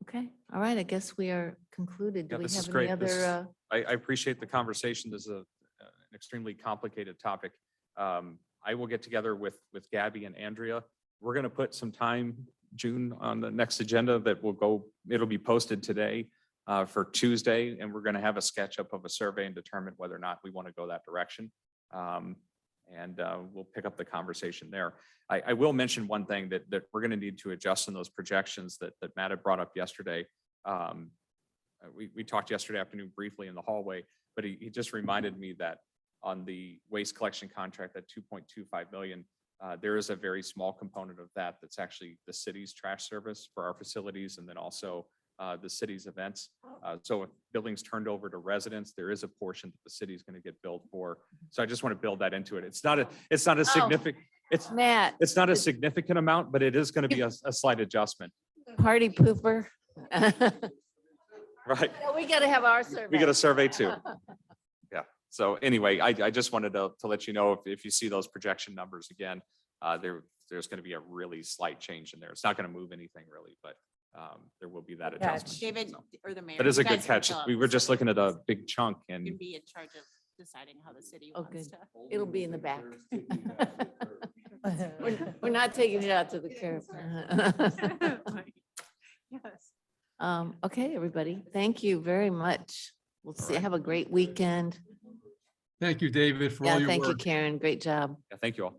Okay, all right, I guess we are concluded. Do Yeah, we this is have any great. This other? is- I appreciate the conversation. This is an extremely complicated topic. I will get together with Gabby and Andrea. We're going to put some time, June, on the next agenda that will go, it'll be posted today for Tuesday, and we're going to have a sketch up of a survey and determine whether or not we want to go that direction. And we'll pick up the conversation there. I will mention one thing that we're going to need to adjust in those projections that Matt had brought up yesterday. We talked yesterday afternoon briefly in the hallway, but he just reminded me that on the waste collection contract, that 2.25 million, there is a very small component of that that's actually the city's trash service for our facilities and then also the city's events. So if buildings turned over to residents, there is a portion that the city is going to get billed for. So I just want to build that into it. It's not a significant, Matt, it's not a significant amount, but it is going to be a slight adjustment, party pooper. right? We got to have our survey. We get a survey too. Yeah. So anyway, I just wanted to let you know if you see those projection numbers again, there's going to be a really slight change in there. It's not going to move anything really, but there will be that Catch. adjustment. David So or the mayor. that is a you good guys can catch. fill out We the were just survey. looking at a big chunk You and can be in charge of deciding how the city Oh, wants good. to. It'll be in the back. We're not taking it out to the curb. Yes. Okay, everybody, thank you very much. We'll see. Have a great weekend. Thank you, David, for all Yeah, your thank you, work. Karen. Great job. yeah, thank you all.